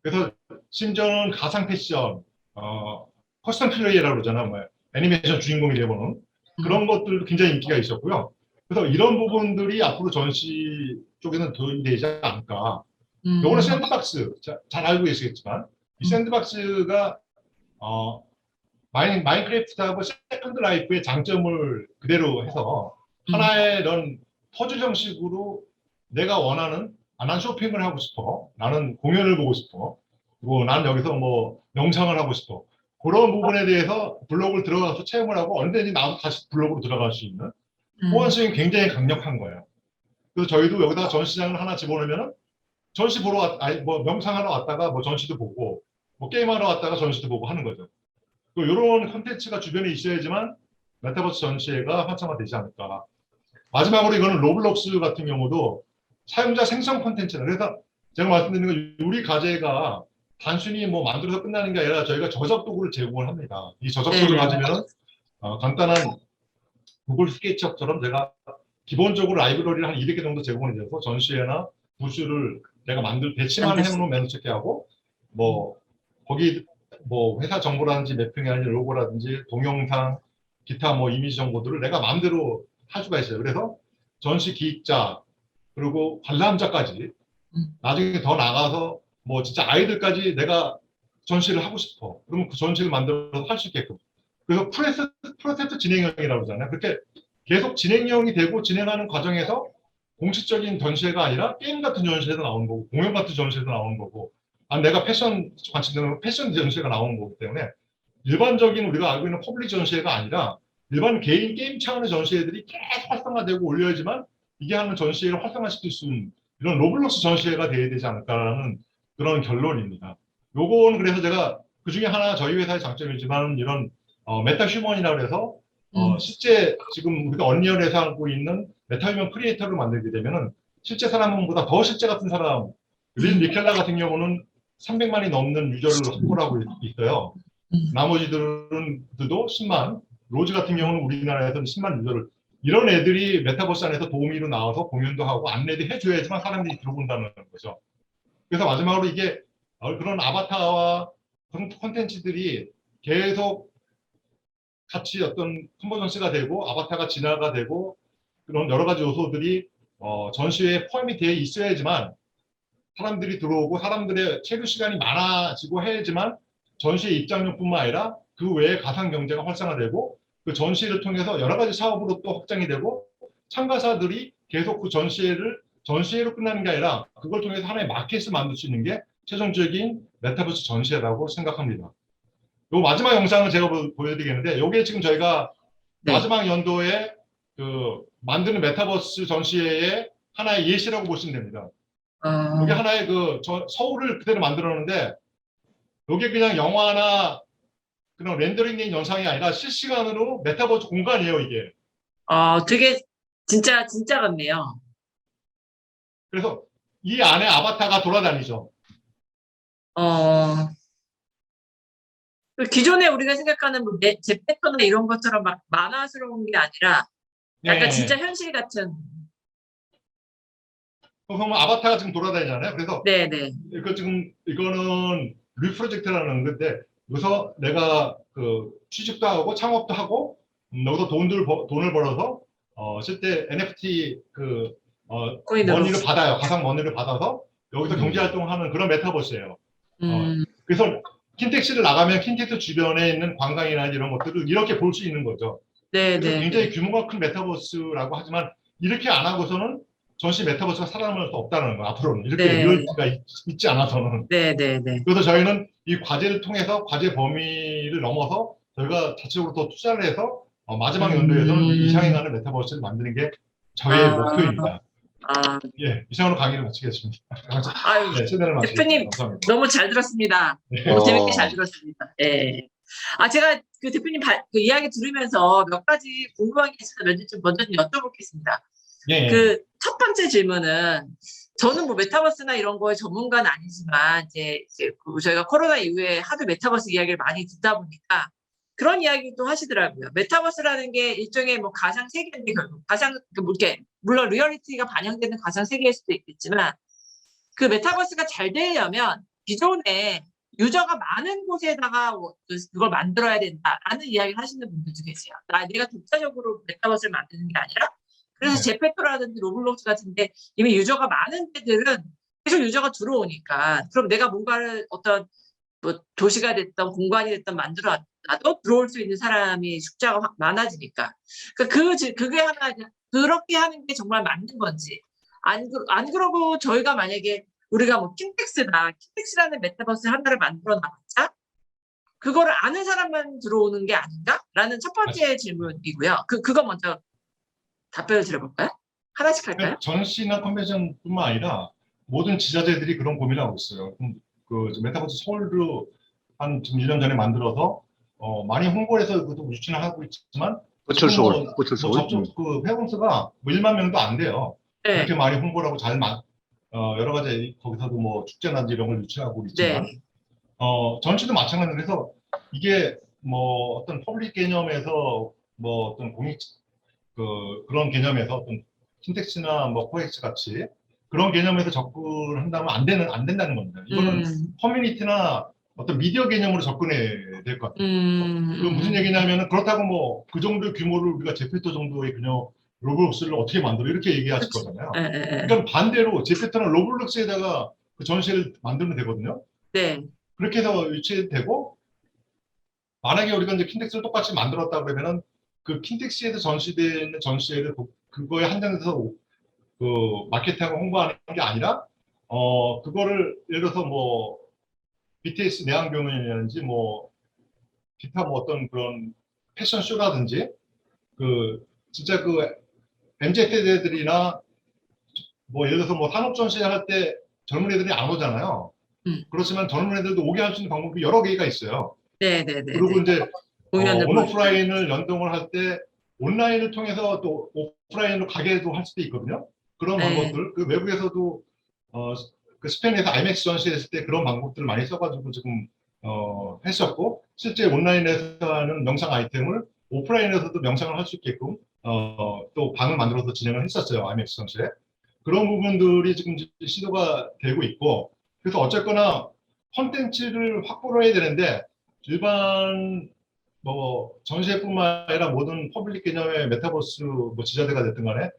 그래서 심지어는 가상 패션, 커스텀 플레이라고 그러잖아. 뭐 애니메이션 주인공이 되어보는 그런 것들도 굉장히 인기가 있었고요. 그래서 이런 부분들이 앞으로 전시 쪽에는 도입이 되지 않을까. 요거는 샌드박스, 잘 알고 계시겠지만 이 샌드박스가 마인크래프트하고 세컨드 라이프의 장점을 그대로 해서 하나의 이런 퍼즐 형식으로 내가 원하는 난 쇼핑을 하고 싶어. 나는 공연을 보고 싶어. 그리고 난 여기서 뭐 명상을 하고 싶어. 그런 부분에 대해서 블로그를 들어가서 체험을 하고 언제든지 나도 다시 블로그로 들어갈 수 있는 호환성이 굉장히 강력한 거예요. 그래서 저희도 여기다가 전시장을 하나 집어넣으면 전시 보러 아니 뭐 명상하러 왔다가 뭐 전시도 보고 뭐 게임하러 왔다가 전시도 보고 하는 거죠. 또 이런 컨텐츠가 주변에 있어야지만 메타버스 전시회가 활성화되지 않을까. 마지막으로 이거는 로블록스 같은 경우도 사용자 생성 콘텐츠다. 그래서 제가 말씀드리는 건 우리 과제가 단순히 뭐 만들어서 끝나는 게 아니라 저희가 저작 도구를 제공을 합니다. 이 저작 도구를 가지면은 간단한 구글 스케치업처럼 제가 기본적으로 라이브러리를 한 200개 정도 제공을 해서 전시회나 부스를 내가 배치만 해놓으면 매너 체크하고 뭐 거기 뭐 회사 정보라든지 매핑이라든지 로고라든지 동영상 기타 뭐 이미지 정보들을 내가 마음대로 할 수가 있어요. 그래서 전시 기획자 그리고 관람자까지 나중에 더 나가서 뭐 진짜 아이들까지 내가 전시를 하고 싶어. 그러면 그 전시를 만들어서 할 수 있게끔. 그래서 프로세스 진행형이라고 그러잖아요. 그렇게 계속 진행형이 되고 진행하는 과정에서 공식적인 전시회가 아니라 게임 같은 전시회도 나오는 거고 공연 같은 전시회도 나오는 거고 내가 패션 관심되는 패션 전시회가 나오는 거기 때문에 일반적인 우리가 알고 있는 퍼블릭 전시회가 아니라 일반 개인 게임 차원의 전시회들이 계속 활성화되고 올려야지만 이게 하는 전시회를 활성화시킬 수 있는 이런 로블록스 전시회가 돼야 되지 않을까라는 그런 결론입니다. 요거는 그래서 제가 그 중에 하나 저희 회사의 장점이지만 이런 메타 휴먼이라고 해서 실제 지금 우리가 언리얼에서 하고 있는 메타 휴먼 크리에이터를 만들게 되면은 실제 사람보다 더 실제 같은 사람 린 미켈라 같은 경우는 300만이 넘는 유저를 확보를 하고 있어요. 나머지들도 10만, 로즈 같은 경우는 우리나라에서는 10만 유저를 이런 애들이 메타버스 안에서 도우미로 나와서 공연도 하고 안내도 해줘야지만 사람들이 들어본다는 거죠. 그래서 마지막으로 이게 그런 아바타와 그런 콘텐츠들이 계속 같이 어떤 컨버전스가 되고 아바타가 진화가 되고 그런 여러 가지 요소들이 전시회에 포함이 되어 있어야지만 사람들이 들어오고 사람들의 체류 시간이 많아지고 해야지만 전시회 입장료뿐만 아니라 그 외에 가상 경제가 활성화되고 그 전시회를 통해서 여러 가지 사업으로 또 확장이 되고 참가자들이 계속 그 전시회로 끝나는 게 아니라 그걸 통해서 하나의 마켓을 만들 수 있는 게 최종적인 메타버스 전시회라고 생각합니다. 요 마지막 영상을 제가 보여드리겠는데 이게 지금 저희가 마지막 연도에 그 만드는 메타버스 전시회의 하나의 예시라고 보시면 됩니다. 이게 하나의 서울을 그대로 만들었는데 이게 그냥 영화나 그런 렌더링된 영상이 아니라 실시간으로 메타버스 공간이에요, 이게. 되게 진짜 같네요. 그래서 이 안에 아바타가 돌아다니죠. 기존에 우리가 생각하는 뭐 제페토나 이런 것처럼 막 만화스러운 게 아니라 약간 진짜 현실 같은. 그러면 아바타가 지금 돌아다니잖아요. 그래서 이거는 리프로젝트라는 건데 여기서 내가 그 취직도 하고 창업도 하고 여기서 돈을 벌어서 실제 NFT 머니를 받아요. 가상 머니를 받아서 여기서 경제 활동하는 그런 메타버스예요. 그래서 킨텍스를 나가면 킨텍스 주변에 있는 관광이나 이런 것들을 이렇게 볼 수 있는 거죠. 그래서 굉장히 규모가 큰 메타버스라고 하지만 이렇게 안 하고서는 전시 메타버스가 살아남을 수 없다는 거 앞으로는 이렇게 네. 리얼티가 있지 않아서는. 네, 네, 네. 그래서 저희는 이 과제를 통해서 과제 범위를 넘어서 저희가 자체적으로 더 투자를 해서 마지막 연도에서는 이상행하는 메타버스를 만드는 게 저희의 아, 목표입니다. 아, 예, 이상으로 강의를 마치겠습니다. 아유, 네, 최대를 마치겠습니다. 대표님 감사합니다. 너무 잘 들었습니다. 네. 너무 재밌게 잘 들었습니다. 예. 아, 제가 그 대표님 그 이야기 들으면서 몇 가지 궁금한 게 있어서 먼저 좀 여쭤보겠습니다. 예, 그 첫 번째 질문은 저는 뭐 메타버스나 이런 거에 전문가는 아니지만 이제 그 저희가 코로나 이후에 하도 메타버스 이야기를 많이 듣다 보니까 그런 이야기도 하시더라고요. 메타버스라는 게 일종의 뭐 가상 세계인데 결국 뭐 이렇게 물론 리얼리티가 반영되는 가상 세계일 수도 있겠지만 그 메타버스가 잘 되려면 기존에 유저가 많은 곳에다가 그걸 만들어야 된다라는 이야기를 하시는 분들도 계세요. 내가 독자적으로 메타버스를 만드는 게 아니라 그래서 네. 제페토라든지 로블록스 같은데 이미 유저가 많은 데들은 계속 유저가 들어오니까 그럼 내가 뭔가를 어떤 뭐 도시가 됐던 공간이 됐던 만들어 놔도 들어올 수 있는 사람이 숫자가 많아지니까 그게 하나 그렇게 하는 게 정말 맞는 건지 안 그러고 저희가 만약에 우리가 뭐 킨텍스라는 메타버스 하나를 만들어 놨자 그거를 아는 사람만 들어오는 게 아닌가라는 첫 번째 질문이고요. 그거 먼저 답변을 드려볼까요? 하나씩 할까요? 전시나 컨벤션뿐만 아니라 모든 지자체들이 그런 고민을 하고 있어요. 그 메타버스 서울도 한 지금 1년 전에 만들어서 많이 홍보를 해서 그것도 유치는 하고 있지만 버추얼 지금 서울, 버추얼 서울. 접촉 그 회원수가 뭐 1만 명도 안 돼요. 네. 그렇게 많이 홍보를 하고 여러 가지 거기서도 뭐 축제나 이런 걸 유치하고 있지만 네. 전시도 마찬가지로 그래서 이게 뭐 어떤 퍼블릭 개념에서 뭐 어떤 그런 개념에서 어떤 킨텍스나 뭐 코엑스 같이 그런 개념에서 접근한다면 안 된다는 겁니다. 이거는 커뮤니티나 어떤 미디어 개념으로 접근해야 될 것 같아요. 그 무슨 얘기냐면은 그렇다고 뭐 그 정도 규모를 우리가 제페토 정도의 그냥 로블록스를 어떻게 만들어 이렇게 얘기하실 거잖아요. 그러니까 반대로 제페토나 로블록스에다가 그 전시를 만들면 되거든요. 네. 그렇게 해서 유치되고 만약에 우리가 이제 킨텍스를 똑같이 만들었다 그러면은 그 킨텍스에서 전시되어 있는 전시회를 그거에 한정해서 그 마케팅하고 홍보하는 게 아니라 그거를 예를 들어서 뭐 BTS 내한공연이라든지 뭐 기타 뭐 어떤 그런 패션쇼라든지 그 진짜 그 MZ 세대들이나 뭐 예를 들어서 뭐 산업 전시 할 때 젊은 애들이 안 오잖아요. 그렇지만 젊은 애들도 오게 할 수 있는 방법이 여러 개가 있어요. 네네네. 그리고 이제 공연을 온오프라인을 연동을 할 때 온라인을 통해서 또 오프라인으로 가게도 할 수도 있거든요. 그런 네. 방법들 그 외국에서도 그 스페인에서 IMAX 전시했을 때 그런 방법들을 많이 써가지고 지금 했었고 실제 온라인에서 하는 명상 아이템을 오프라인에서도 명상을 할 수 있게끔 또 방을 만들어서 진행을 했었어요. IMAX 전시에. 그런 부분들이 지금 시도가 되고 있고 그래서 어쨌거나 콘텐츠를 확보를 해야 되는데 일반 뭐 전시회뿐만 아니라 모든 퍼블릭 개념의 메타버스 뭐 지자체가 됐든 간에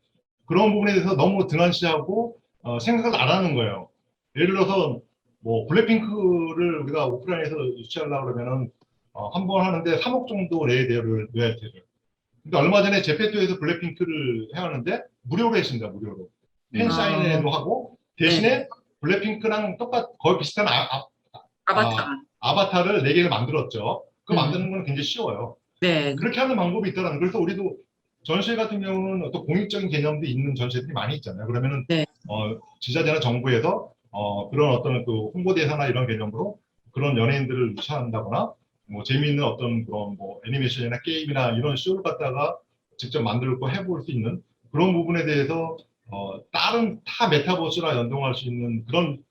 그런 부분에 대해서 너무 등한시하고 생각을 안 하는 거예요. 예를 들어서 뭐 블랙핑크를 우리가 오프라인에서 유치하려고 그러면은 한 번 하는데 3억 정도 내야 돼요. 로열티를. 근데 얼마 전에 제페토에서 블랙핑크를 해왔는데 무료로 했습니다. 무료로. 팬사인회도 하고 대신에 블랙핑크랑 거의 비슷한 아바타를 4개를 만들었죠. 그거 만드는 건 굉장히 쉬워요. 네. 그렇게 하는 방법이 있더라고요. 그래서 우리도 전시회 같은 경우는 어떤 공익적인 개념도 있는 전시회들이 많이 있잖아요. 그러면은 네. 지자체나 정부에서 그런 어떤 그 홍보대사나 이런 개념으로 그런 연예인들을 유치한다거나 뭐 재미있는 어떤 그런 뭐 애니메이션이나 게임이나 이런 쇼를 갖다가 직접 만들고 해볼 수 있는 그런 부분에 대해서 다른 타 메타버스랑 연동할 수 있는 그런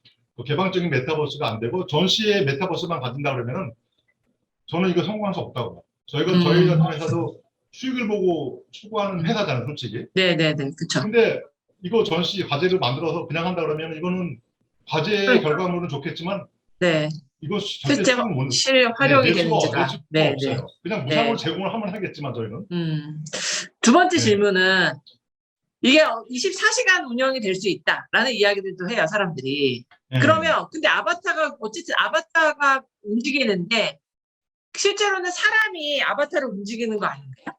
개방적인 메타버스가 안 되고 전시의 메타버스만 가진다 그러면은 저는 이거 성공할 수 없다고 봐요. 저희 같은 회사도 수익을 보고 추구하는 회사잖아요, 솔직히. 네네네, 그렇죠. 근데 이거 전시 과제를 만들어서 그냥 한다 그러면 이거는 과제의 결과물은 좋겠지만 네. 이거 절대 실제 활용이 낼 수가 되는지가. 네, 없어요. 그냥 무상으로 제공을 하면 하겠지만 저희는. 두 번째 질문은 이게 24시간 운영이 될 수 있다라는 이야기들도 해요, 사람들이. 그러면 근데 어쨌든 아바타가 움직이는데 실제로는 사람이 아바타를 움직이는 거 아닌가요?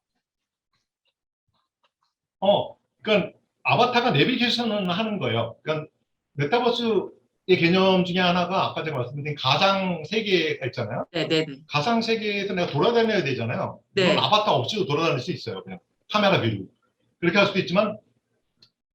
그러니까 아바타가 내비게이션을 하는 거예요. 그러니까 메타버스의 개념 중에 하나가 아까 제가 말씀드린 가상 세계가 있잖아요. 네네네. 가상 세계에서 내가 돌아다녀야 되잖아요. 물론 네. 아바타 없이도 돌아다닐 수 있어요. 그냥 카메라 뷰로. 그렇게 할 수도 있지만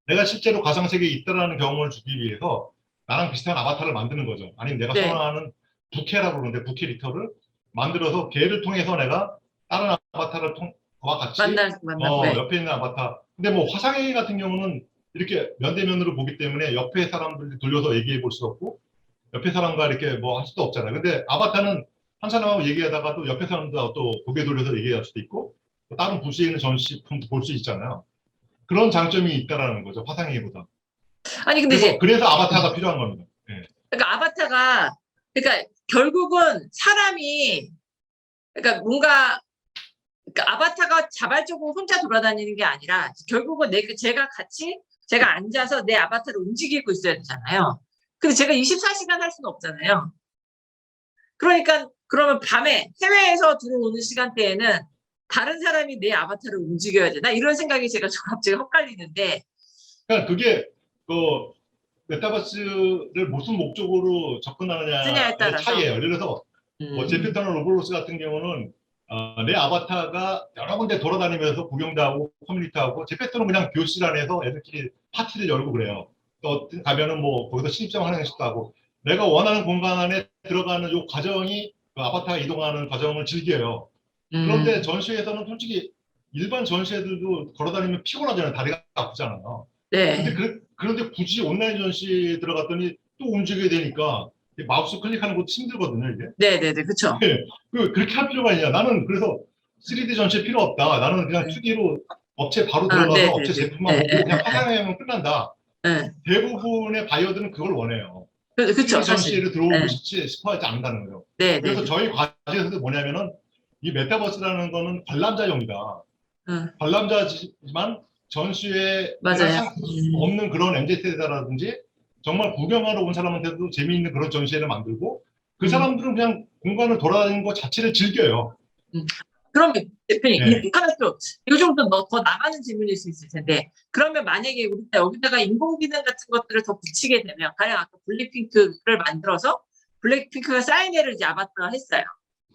내가 실제로 가상 세계에 있다라는 경험을 주기 위해서 나랑 비슷한 아바타를 만드는 거죠. 아니면 내가 네. 선호하는 부캐라고 그러는데 부캐 리터를 만들어서 걔를 통해서 내가 다른 아바타를 와 같이 만나고, 네. 옆에 있는 아바타. 근데 뭐 화상회의 같은 경우는 이렇게 면대면으로 보기 때문에 옆에 사람들 돌려서 얘기해 볼 수도 없고 옆에 사람과 이렇게 뭐 할 수도 없잖아요. 근데 아바타는 한 사람하고 얘기하다가도 옆에 사람과 또 고개 돌려서 얘기할 수도 있고 또 다른 부스에 있는 전시품도 볼 수 있잖아요. 그런 장점이 있다라는 거죠. 화상회의보다. 아니, 근데 이제, 그래서 아바타가 필요한 겁니다. 예. 그러니까 아바타가, 그러니까 결국은 사람이, 그러니까 뭔가, 그러니까 아바타가 자발적으로 혼자 돌아다니는 게 아니라 결국은 제가 앉아서 내 아바타를 움직이고 있어야 되잖아요. 근데 제가 24시간 할 수는 없잖아요. 그러니까 그러면 밤에 해외에서 들어오는 시간대에는 다른 사람이 내 아바타를 움직여야 되나? 이런 생각이 제가 갑자기 헛갈리는데. 그러니까 그게 그 메타버스를 무슨 목적으로 쓰냐에 접근하느냐의 따라서. 차이예요. 예를 들어서 뭐 제페토나 로블로스 같은 경우는 내 아바타가 여러 군데 돌아다니면서 구경도 하고 커뮤니티 하고 제페토는 그냥 교실 안에서 애들끼리 파티를 열고 그래요. 또 가면은 뭐 거기서 신입생 하는 것도 하고 내가 원하는 공간 안에 들어가는 요 과정이 그 아바타가 이동하는 과정을 즐겨요. 그런데 전시회에서는 솔직히 일반 전시회들도 걸어다니면 피곤하잖아요. 다리가 아프잖아요. 네. 그런데 굳이 온라인 전시에 들어갔더니 또 움직여야 되니까 마우스 클릭하는 것도 힘들거든요, 이게. 네네네, 그쵸. 그렇게 할 필요가 있냐. 나는 그래서 3D 전시 필요 없다. 나는 그냥 2D로 업체 바로 들어가서 네네네. 업체 제품만 보고 그냥 화상회의하면 끝난다. 네. 대부분의 바이어들은 그걸 원해요. 그쵸, 3D 사실. 전시회를 들어오고 네. 싶어 하지 않는다는 거예요. 네네. 그래서 저희 과제에서도 뭐냐면은 이 메타버스라는 거는 관람자용이다. 관람자지만 전시회에 맞아요. 없는 그런 MZ세대라든지 정말 구경하러 온 사람한테도 재미있는 그런 전시회를 만들고 그 사람들은 그냥 공간을 돌아다니는 것 자체를 즐겨요. 그러면 대표님, 네. 하나 또, 이 정도 더 나가는 질문일 수 있을 텐데, 그러면 만약에 우리가 여기다가 인공지능 같은 것들을 더 붙이게 되면, 가령 아까 블랙핑크를 만들어서 블랙핑크가 사인회를 이제 아바타가 했어요.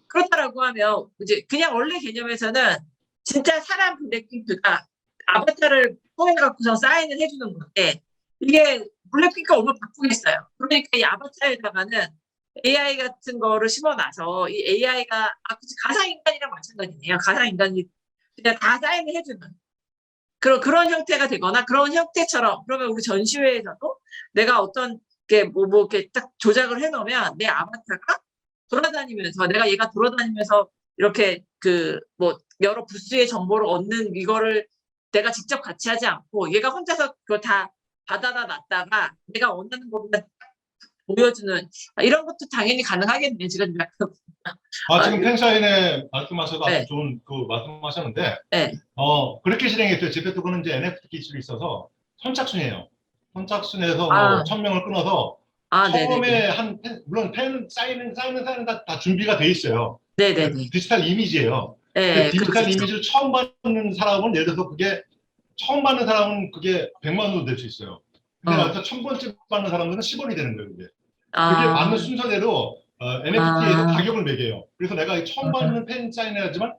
그렇다라고 하면 이제 그냥 원래 개념에서는 진짜 사람 블랙핑크가 아바타를 통해 갖고서 사인을 해주는 건데 이게 블랙핑크가 오면 바꾸겠어요. 그러니까 이 아바타에다가는 AI 같은 거를 심어놔서 이 AI가 가상 인간이랑 마찬가지네요. 가상 인간이 그냥 다 사인을 해주는 그런 형태가 되거나 그런 형태처럼 그러면 우리 전시회에서도 내가 어떤 게 뭐 이렇게 딱 조작을 해놓으면 내 아바타가 돌아다니면서 내가 얘가 돌아다니면서 이렇게 그 뭐 여러 부스의 정보를 얻는 이거를 내가 직접 같이 하지 않고 얘가 혼자서 그거 다 받아다 놨다가 내가 원하는 것만 보여주는 이런 것도 당연히 가능하겠네요. 지금 지금 팬사인회 말씀하셔서 아주 네. 좋은 그 말씀하셨는데 네. 그렇게 실행했어요. 제페토는 이제 NFT 기술이 있어서 선착순이에요. 선착순에서 뭐 1000명을 끊어서 처음에 물론 팬 사인은 다 준비가 돼 있어요. 네네네. 디지털 이미지예요. 네, 디지털 그렇겠죠. 이미지를 처음 받는 사람은 예를 들어서 처음 받는 사람은 그게 100만 원도 될 수 있어요. 근데 나서 1000번째 받는 사람들은 10원이 되는 거예요. 그게 받는 순서대로 NFT에서 가격을 매겨요. 그래서 내가 처음 받는 팬 사인을 하지만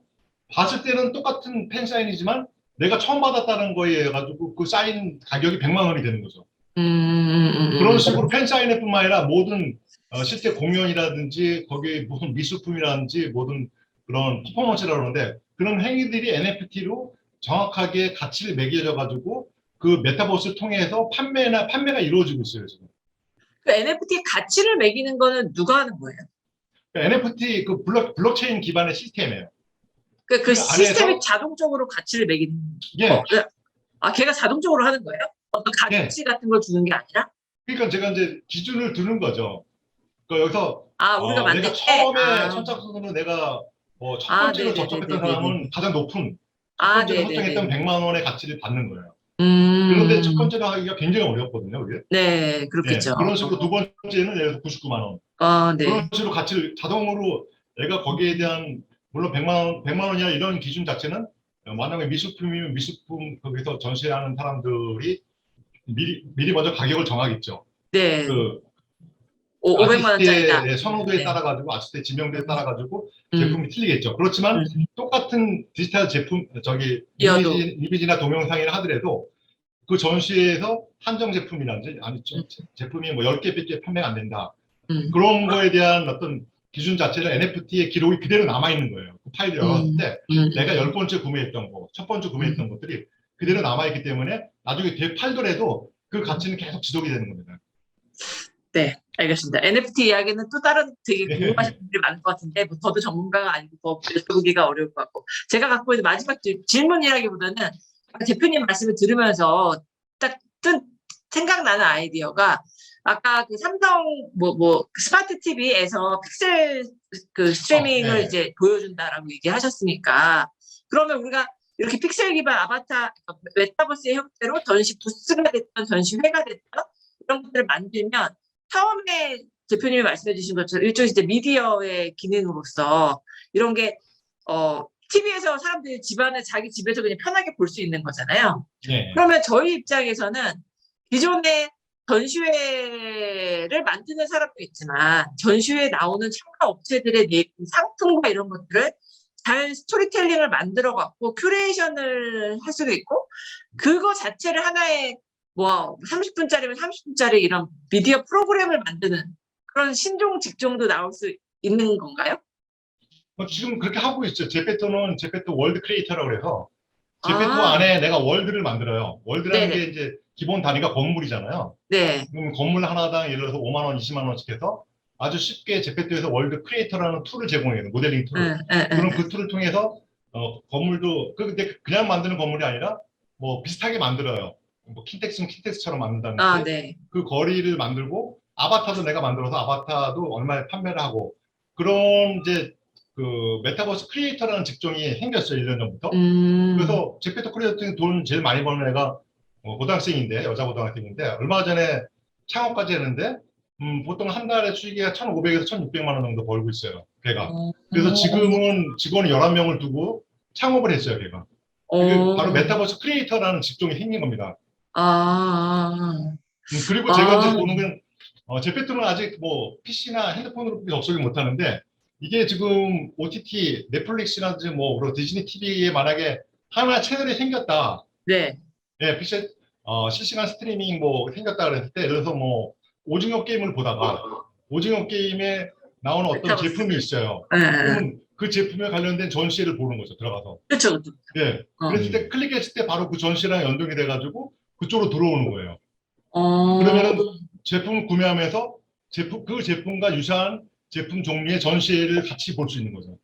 봤을 때는 똑같은 팬 사인이지만 내가 처음 받았다는 거에 해가지고 그 사인 가격이 100만 원이 되는 거죠. 그런 식으로 팬 사인회뿐만 아니라 모든 실제 공연이라든지 거기에 무슨 미술품이라든지 모든 그런 퍼포먼스라고 그러는데 그런 행위들이 NFT로 정확하게 가치를 매겨져 가지고 그 메타버스를 통해서 판매가 이루어지고 있어요 지금. 그 NFT 가치를 매기는 거는 누가 하는 거예요? NFT 그 블록체인 기반의 시스템이에요. 그 시스템이 안에서 자동적으로 가치를 매기는 예. 걔가 자동적으로 하는 거예요? 어떤 가치 같은 걸 주는 게 아니라? 그러니까 제가 이제 기준을 두는 거죠. 여기서 우리가 만들 내가 때? 처음에 선착순으로 내가 첫 번째로 접촉했던 사람은 가장 높은 첫 번째로 설정했던 100만 원의 가치를 받는 거예요. 그런데 첫 번째로 하기가 굉장히 어렵거든요. 그게? 네, 그렇겠죠. 그런 식으로 두 번째는 예를 들어서 99만 원. 네. 그런 식으로 가치를 자동으로 내가 거기에 대한 물론 100만 원이나 이런 기준 자체는 만약에 미술품이면 미술품 거기서 전시하는 사람들이 미리 먼저 가격을 정하겠죠. 네. 그 500만 원짜리다. 아티스트의 선호도에 네. 따라가지고, 아티스트의 지명도에 따라가지고 음, 제품이 틀리겠죠. 그렇지만 음. 똑같은 디지털 제품, 이어도. 이미지나 동영상이라 하더라도 그 전시회에서 한정 제품이라든지, 아니, 음, 제품이 뭐 10개, 100개 판매가 안 된다. 음, 그런 거에 대한 어떤 기준 자체는 NFT의 기록이 그대로 남아있는 거예요. 그 파일을 열었을 때 내가 열 번째 구매했던 거, 첫 번째 구매했던 것들이 그대로 남아있기 때문에 나중에 되팔더라도 그 가치는 계속 지속이 되는 겁니다. 네, 알겠습니다. NFT 이야기는 또 다른 되게 궁금하신 네. 분들이 많을 것 같은데, 뭐 저도 전문가가 아니고 더 여쭤보기가 어려울 것 같고. 제가 갖고 있는 마지막 질문이라기보다는 아까 대표님 말씀을 들으면서 딱 생각나는 아이디어가 아까 그 삼성 스마트 TV에서 픽셀 그 스트리밍을 네. 이제 보여준다라고 얘기하셨으니까 그러면 우리가 이렇게 픽셀 기반 아바타 메타버스의 형태로 전시 부스가 됐던 전시회가 됐던 이런 것들을 만들면 처음에 대표님이 말씀해 주신 것처럼 일종의 이제 미디어의 기능으로서 이런 게 TV에서 사람들이 집안에 자기 집에서 그냥 편하게 볼 수 있는 거잖아요. 네. 그러면 저희 입장에서는 기존의 전시회를 만드는 사람도 있지만 전시회에 나오는 참가 업체들의 상품과 이런 것들을 잘 스토리텔링을 만들어 갖고 큐레이션을 할 수도 있고 그거 자체를 하나의 뭐 30분짜리면 30분짜리 이런 미디어 프로그램을 만드는 그런 신종 직종도 나올 수 있는 건가요? 지금 그렇게 하고 있죠. 제페토는 제페토 월드 크리에이터라고 그래서 제페토 아, 안에 내가 월드를 만들어요. 월드라는 게 네네. 이제 기본 단위가 건물이잖아요. 네. 그럼 건물 하나당 예를 들어서 5만 원, 20만 원씩 해서 아주 쉽게 제페토에서 월드 크리에이터라는 툴을 제공해요. 모델링 툴을. 응, 응, 응, 그럼 응. 그 툴을 통해서 건물도 근데 그냥 만드는 건물이 아니라 뭐 비슷하게 만들어요. 뭐 킨텍스는 킨텍스처럼 아, 만든다든지 네. 그 거리를 만들고 아바타도 내가 만들어서 아바타도 얼마에 판매를 하고 그런 이제 그 메타버스 크리에이터라는 직종이 생겼어요. 1년 전부터. 음, 그래서 제페토 크리에이터 돈 제일 많이 버는 애가 고등학생인데 여자 고등학생인데 얼마 전에 창업까지 했는데 보통 한 달에 수익이 1,500에서 1,600만 원 정도 벌고 있어요. 걔가. 어, 그래서 지금은 직원 11명을 두고 창업을 했어요. 걔가. 그게 바로 어, 메타버스 크리에이터라는 직종이 생긴 겁니다. 아, 그리고 제가 이제 아, 보는 건 제페토는 아직 뭐 PC나 핸드폰으로 접속을 못 하는데 이게 지금 OTT, 넷플릭스라든지 뭐 디즈니 TV에 만약에 하나 채널이 생겼다. 네. 예, 실시간 스트리밍 뭐 생겼다 그랬을 때, 예를 들어서 뭐, 오징어 게임을 보다가, 오징어 게임에 나오는 어떤 메타버스. 제품이 있어요. 예, 그러면 그 제품에 관련된 전시회를 보는 거죠, 들어가서. 그렇죠, 그렇죠. 예. 그랬을 때 클릭했을 때 바로 그 전시랑 연동이 돼가지고 그쪽으로 들어오는 거예요. 어, 그러면은 제품을 구매하면서 그 제품과 유사한 제품 종류의 전시회를 같이 볼 수 있는 거죠.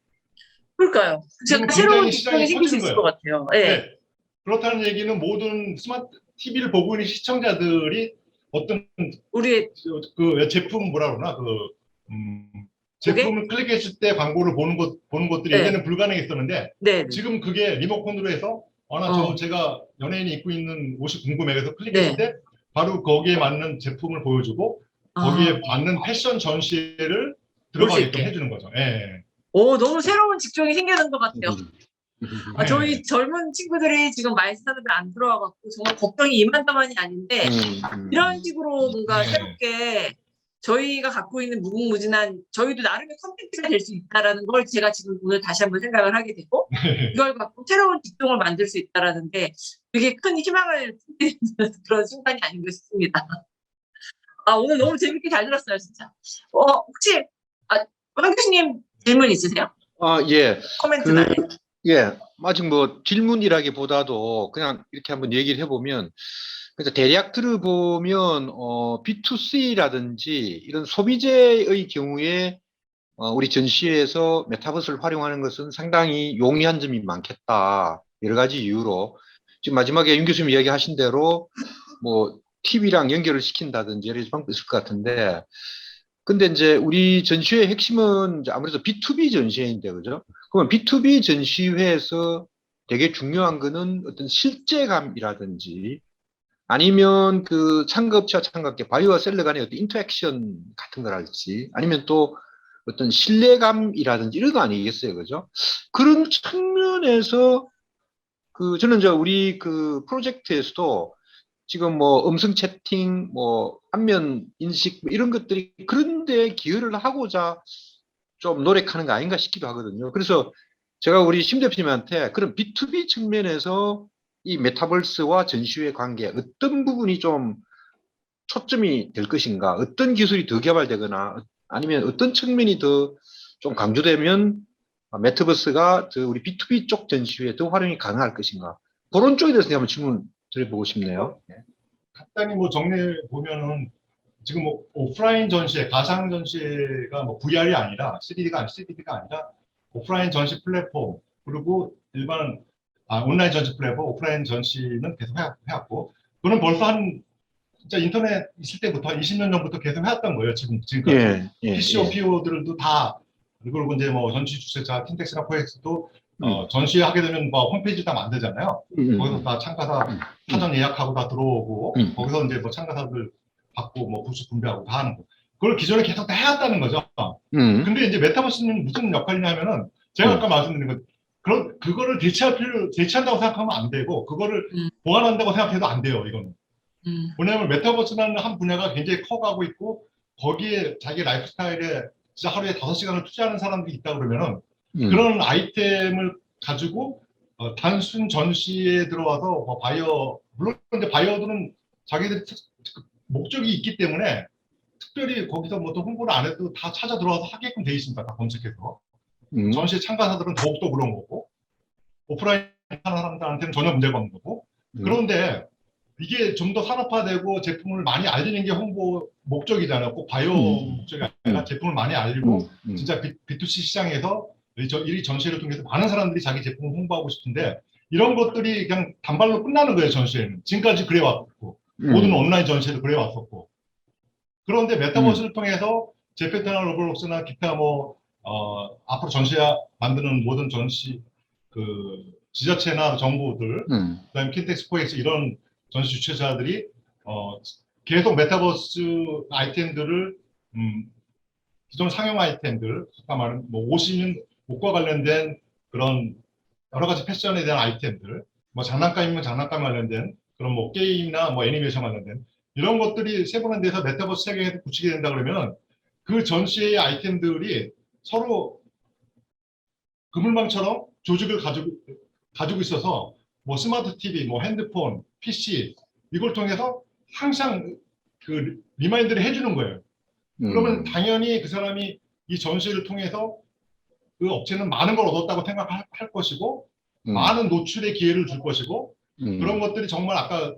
그러니까요. 그러면 제가 새로운 굉장히 직종이 시장이 생길 수 커지는 있을 것 거예요. 같아요. 예. 예. 그렇다는 얘기는 모든 스마트 TV를 보고 있는 시청자들이 어떤 우리의 그 제품 뭐라 그러나 음, 고객? 제품을 클릭했을 때 광고를 보는 것들이 네, 예전에 불가능했었는데 네, 네. 지금 그게 리모컨으로 해서 어, 제가 연예인이 입고 있는 옷이 궁금해서 클릭했을 네. 때 바로 거기에 맞는 제품을 보여주고 아, 거기에 맞는 패션 전시회를 볼 수 들어가게끔 있게. 해주는 거죠. 예. 오, 너무 새로운 직종이 생기는 것 같아요. 예. 저희 젊은 친구들이 지금 마이스타드를 안 들어와갖고 정말 걱정이 이만저만이 아닌데 이런 식으로 뭔가 예. 새롭게 저희가 갖고 있는 무궁무진한 저희도 나름의 컨텐츠가 될 수 있다라는 걸 제가 지금 오늘 다시 한번 생각을 하게 되고 이걸 갖고 새로운 직종을 만들 수 있다라는 게 되게 큰 희망을 품는 그런 순간이 아닌가 싶습니다. 아, 오늘 너무 재밌게 잘 들었어요, 진짜. 혹시 황 교수님 질문 있으세요? 예. 코멘트나. 네. 예. 아직 뭐 질문이라기보다도 그냥 이렇게 한번 얘기를 해보면, 그래서 대략 들어보면, B2C라든지 이런 소비재의 경우에, 우리 전시회에서 메타버스를 활용하는 것은 상당히 용이한 점이 많겠다. 여러 가지 이유로. 지금 마지막에 윤 교수님 이야기하신 대로, 뭐, TV랑 연결을 시킨다든지 여러 가지 방법이 있을 것 같은데, 근데 이제 우리 전시회의 핵심은 이제 아무래도 B2B 전시회인데, 그죠? 그러면 B2B 전시회에서 되게 중요한 거는 어떤 실제감이라든지 아니면 그 참가업체와 참가업체, 바이어와 셀러 간의 어떤 인터랙션 같은 거랄지 아니면 또 어떤 신뢰감이라든지 이런 거 아니겠어요, 그죠? 그런 측면에서 저는 이제 우리 그 프로젝트에서도 지금 뭐 음성 채팅, 뭐 안면 인식 뭐 이런 것들이 그런데 기여를 하고자 좀 노력하는 거 아닌가 싶기도 하거든요. 그래서 제가 우리 심 대표님한테 그런 B2B 측면에서 이 메타버스와 전시회 관계 어떤 부분이 좀 초점이 될 것인가, 어떤 기술이 더 개발되거나 아니면 어떤 측면이 더 좀 강조되면 메타버스가 저 우리 B2B 쪽 전시회에 더 활용이 가능할 것인가. 그런 쪽에 대해서 한번 질문 드려보고 싶네요. 간단히 뭐 정리해 보면은 지금 뭐 오프라인 전시회, 가상 전시회가 뭐 VR이 아니라 3D가 아니라 오프라인 전시 플랫폼 그리고 일반 온라인 전시 플랫폼, 오프라인 전시는 계속 해왔고 그는 벌써 한 진짜 인터넷 있을 때부터 20년 전부터 계속 해왔던 거예요. 지금까지 예, 예, PCO, 예. PO들도 다 그리고 이제 뭐 전시 주최자 킨텍스나 코엑스도 음. 전시하게 되면 뭐 홈페이지 다 만들잖아요. 거기서 다 참가사 음. 사전 예약하고 다 들어오고 거기서 이제 뭐 참가사들 받고 뭐 부스 분배하고 다 하는 거. 그걸 기존에 계속 다 해왔다는 거죠. 근데 이제 메타버스는 무슨 역할이냐 하면은 제가 아까 말씀드린 것 그거를 대체한다고 생각하면 안 되고 그거를 보완한다고 생각해도 안 돼요. 이거는. 왜냐하면 메타버스라는 한 분야가 굉장히 커가고 있고 거기에 자기 라이프 스타일에 진짜 하루에 5시간을 투자하는 사람들이 있다 그러면은 그런 아이템을 가지고 단순 전시에 들어와서 뭐 물론 이제 바이어들은 자기들 목적이 있기 때문에 특별히 거기서 뭐 또 홍보를 안 해도 다 찾아 들어와서 하게끔 돼 있습니다. 다 검색해서. 전시 참가자들은 더욱더 그런 거고 오프라인 하는 사람들한테는 전혀 문제가 없는 거고 그런데 이게 좀 더 산업화되고 제품을 많이 알리는 게 홍보 목적이잖아요. 꼭 바이오 목적이 아니라 제품을 많이 알리고 진짜 B2C 시장에서 이 전시를 통해서 많은 사람들이 자기 제품을 홍보하고 싶은데 이런 것들이 그냥 단발로 끝나는 거예요. 전시회는. 지금까지 그래 왔고 모든 온라인 전시회도 그래 왔었고 그런데 메타버스를 통해서 제페토나 로블록스나 기타 뭐 앞으로 전시 만드는 모든 전시 그 지자체나 정부들 그다음에 킨텍스 코엑스 이런 전시 주최자들이 계속 메타버스 아이템들을 기존 상용 아이템들 아까 말한 뭐 옷과 관련된 그런 여러 가지 패션에 대한 아이템들 뭐 장난감이면 장난감 관련된 그런 뭐 게임이나 뭐 애니메이션 관련된 이런 것들이 세분화돼서 메타버스 세계에서 붙이게 된다 그러면 그 전시의 아이템들이 서로 그물망처럼 조직을 가지고 있어서 뭐 스마트 TV, 뭐 핸드폰, PC 이걸 통해서 항상 그 리마인드를 해주는 거예요. 그러면 당연히 그 사람이 이 전시를 통해서 그 업체는 많은 걸 얻었다고 생각할 것이고 많은 노출의 기회를 줄 것이고 그런 것들이 정말 아까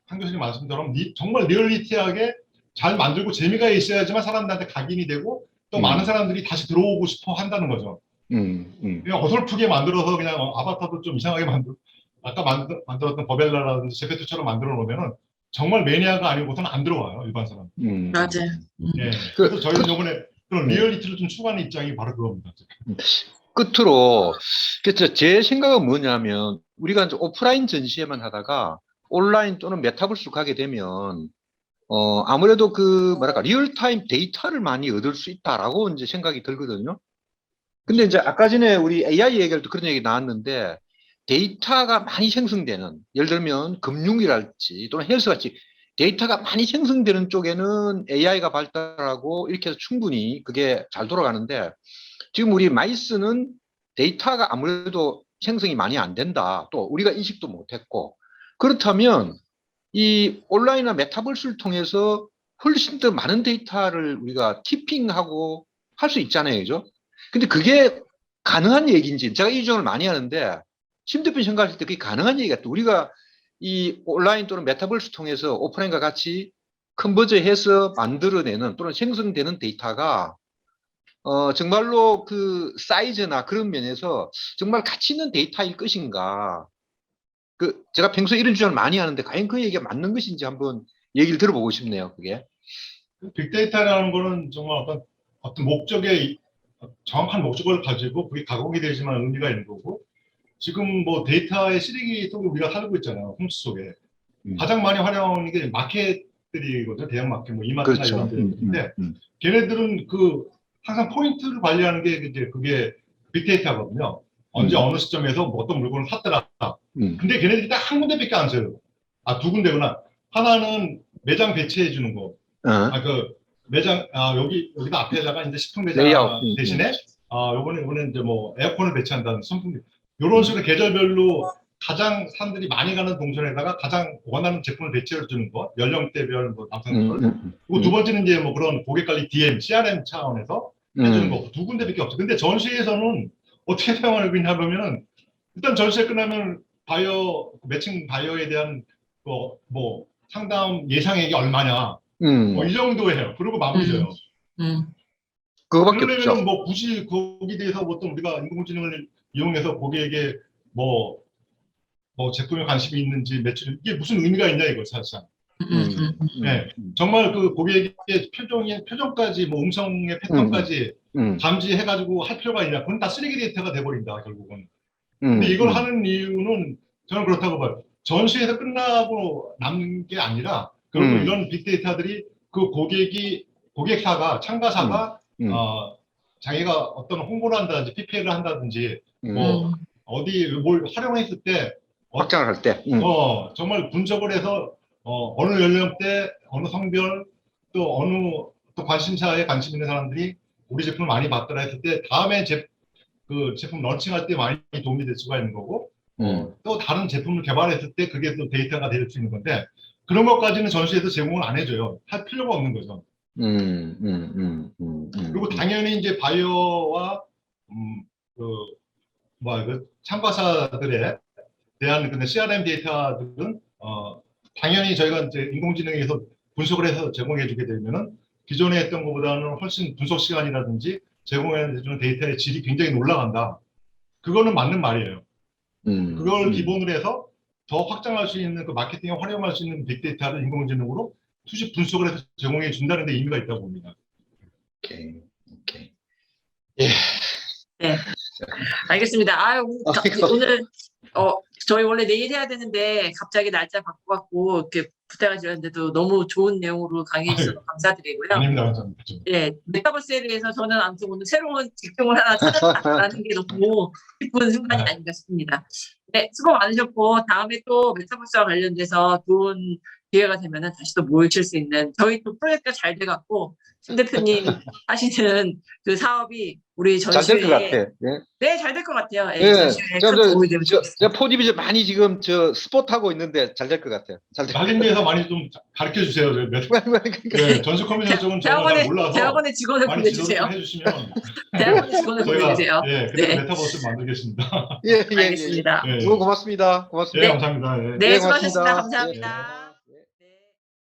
한 교수님 말씀처럼 정말 리얼리티하게 잘 만들고 재미가 있어야지만 사람들한테 각인이 되고 또 많은 사람들이 다시 들어오고 싶어 한다는 거죠. 그냥 어설프게 만들어서 그냥 아바타도 좀 이상하게 아까 만들었던 버벨라라든지 제페토처럼 만들어 놓으면은 정말 매니아가 아니고서는 안 들어와요 일반 사람. 맞아요. 예. 그래서 저희는 이번에 그런 리얼리티를 좀 추구하는 입장이 바로 그겁니다. 끝으로 그래서 제 생각은 뭐냐면 우리가 이제 오프라인 전시회만 하다가 온라인 또는 메타버스로 가게 되면 아무래도 그 뭐랄까 리얼타임 데이터를 많이 얻을 수 있다라고 이제 생각이 들거든요. 근데 이제 아까 전에 우리 AI 얘기할 때 그런 얘기 나왔는데 데이터가 많이 생성되는 예를 들면 금융이랄지 또는 헬스같이 데이터가 많이 생성되는 쪽에는 AI가 발달하고 이렇게 해서 충분히 그게 잘 돌아가는데 지금 우리 마이스는 데이터가 아무래도 생성이 많이 안 된다. 또 우리가 인식도 못했고 그렇다면 이 온라인이나 메타버스를 통해서 훨씬 더 많은 데이터를 우리가 키핑하고 할 수 있잖아요. 그죠? 근데 그게 가능한 얘기인지 제가 이 주장을 많이 하는데 심 대표님 생각하실 때 그게 가능한 얘기 같아요. 우리가 이 온라인 또는 메타버스 통해서 오프라인과 같이 컨버저해서 만들어내는 또는 생성되는 데이터가 정말로 그 사이즈나 그런 면에서 정말 가치 있는 데이터일 것인가. 제가 평소에 이런 주장을 많이 하는데 과연 그 얘기가 맞는 것인지 한번 얘기를 들어보고 싶네요. 그게. 빅데이터라는 거는 정말 어떤 목적의 정확한 목적을 가지고 그게 가공이 되지만 의미가 있는 거고 지금 뭐 데이터의 시리기 속에 우리가 살고 있잖아요. 홈스 속에. 가장 많이 활용하는 게 마켓들이거든요. 대형 마켓, 뭐 이마트나 그렇죠. 이런 데인데 걔네들은 항상 포인트를 관리하는 게 이제 그게 빅데이터거든요. 언제 어느 시점에서 뭐 어떤 물건을 샀더라. 근데 걔네들이 딱 한 군데밖에 안 써요. 두 군데구나. 하나는 매장 배치해 주는 거. 어. 그 매장 여기다 앞에다가 이제 식품 매장 레이아웃. 대신에 이번에 이제 뭐 에어컨을 배치한다는 선풍기 이런 식으로 계절별로 가장 사람들이 많이 가는 동선에다가 가장 원하는 제품을 배치해 주는 거, 연령대별 뭐 남성별. 그리고 두 번째는 이제 뭐 그런 고객 관리 DM, CRM 차원에서 해주는 거 두 군데밖에 없어. 근데 전시에서는 어떻게 사용하고 있냐 보면은 일단 전시회 끝나면 매칭 바이어에 대한 뭐 상담 예상액이 얼마냐. 뭐 이 정도예요. 그리고 마무리져요. 그거밖에 없죠. 그러려면 뭐 굳이 거기에 대해서 보통 우리가 인공지능을 이용해서 고객에게 뭐 제품에 관심이 있는지 매출 이게 무슨 의미가 있냐 이거 사실상. 네, 정말 그 고객의 표정까지 뭐 음성의 패턴까지 감지해가지고 할 필요가 있냐? 그건 다 쓰레기 데이터가 돼버린다 결국은. 근데 이걸 하는 이유는 저는 그렇다고 봐요. 전시에서 끝나고 남는 게 아니라 결국 이런 빅데이터들이 그 고객사가 참가사가 자기가 어떤 홍보를 한다든지 PPL을 한다든지 뭐 어디 뭘 활용했을 때 확장을 할 때 정말 분석을 해서 어느 연령대, 어느 성별, 또 관심사에 관심 있는 사람들이 우리 제품을 많이 받더라 했을 때 다음에 그 제품 런칭할 때 많이 도움이 될 수가 있는 거고 또 다른 제품을 개발했을 때 그게 또 데이터가 될 수 있는 건데 그런 것까지는 전시에서 제공을 안 해줘요. 할 필요가 없는 거죠. 그리고 당연히 이제 바이어와 그 참가사들에 대한 근데 CRM 데이터들은 당연히 저희가 이제 인공지능에서 분석을 해서 제공해 주게 되면은 기존에 했던 것보다는 훨씬 분석 시간이라든지 제공해 주는 데이터의 질이 굉장히 올라간다. 그거는 맞는 말이에요. 그걸 기본으로 해서 더 확장할 수 있는 그 마케팅에 활용할 수 있는 빅데이터를 인공지능으로 수직 분석을 해서 제공해 준다는 데 의미가 있다고 봅니다. 오케이. 예. 네. 알겠습니다. 오늘 저희 원래 내일 해야 되는데 갑자기 날짜 바꿔갖고 이렇게 부탁을 드렸는데도 너무 좋은 내용으로 강의해 주셔서 감사드리고요. 아닙니다, 감사합니다. 예, 메타버스에 대해서 저는 아무튼 오늘 새로운 직종을 하나 찾았다라는 게 너무 기쁜 순간이 아닌가 싶습니다. 네, 수고 많으셨고 다음에 또 메타버스와 관련돼서 좋은 기회가 되면은 다시 또 모이실 수 있는 저희 또 프로젝트가 잘 돼갖고 신 대표님 하시는 그 사업이 우리 전시회에 잘 될 것 같아. 네, 잘 될 것 같아요. 예, 예, 전시회에 큰 도움이 되면 좋겠습니다. 포집이 좀 많이 지금 스포트하고 있는데 잘 될 것 같아요. 낙인 대해서 많이 좀 가르쳐 주세요. 네, 전시 커뮤니케이션 쪽은 저는 잘 몰라서 대학원의 직원을 많이 보내주세요. 지도를 해주시면 대학원의 직원을 저희가 보내주세요. 그대로 네. 메타버스를 만들겠습니다. 알겠습니다. 네, 너무 고맙습니다. 네, 감사합니다. 네, 고맙습니다. 수고하셨습니다. 감사합니다.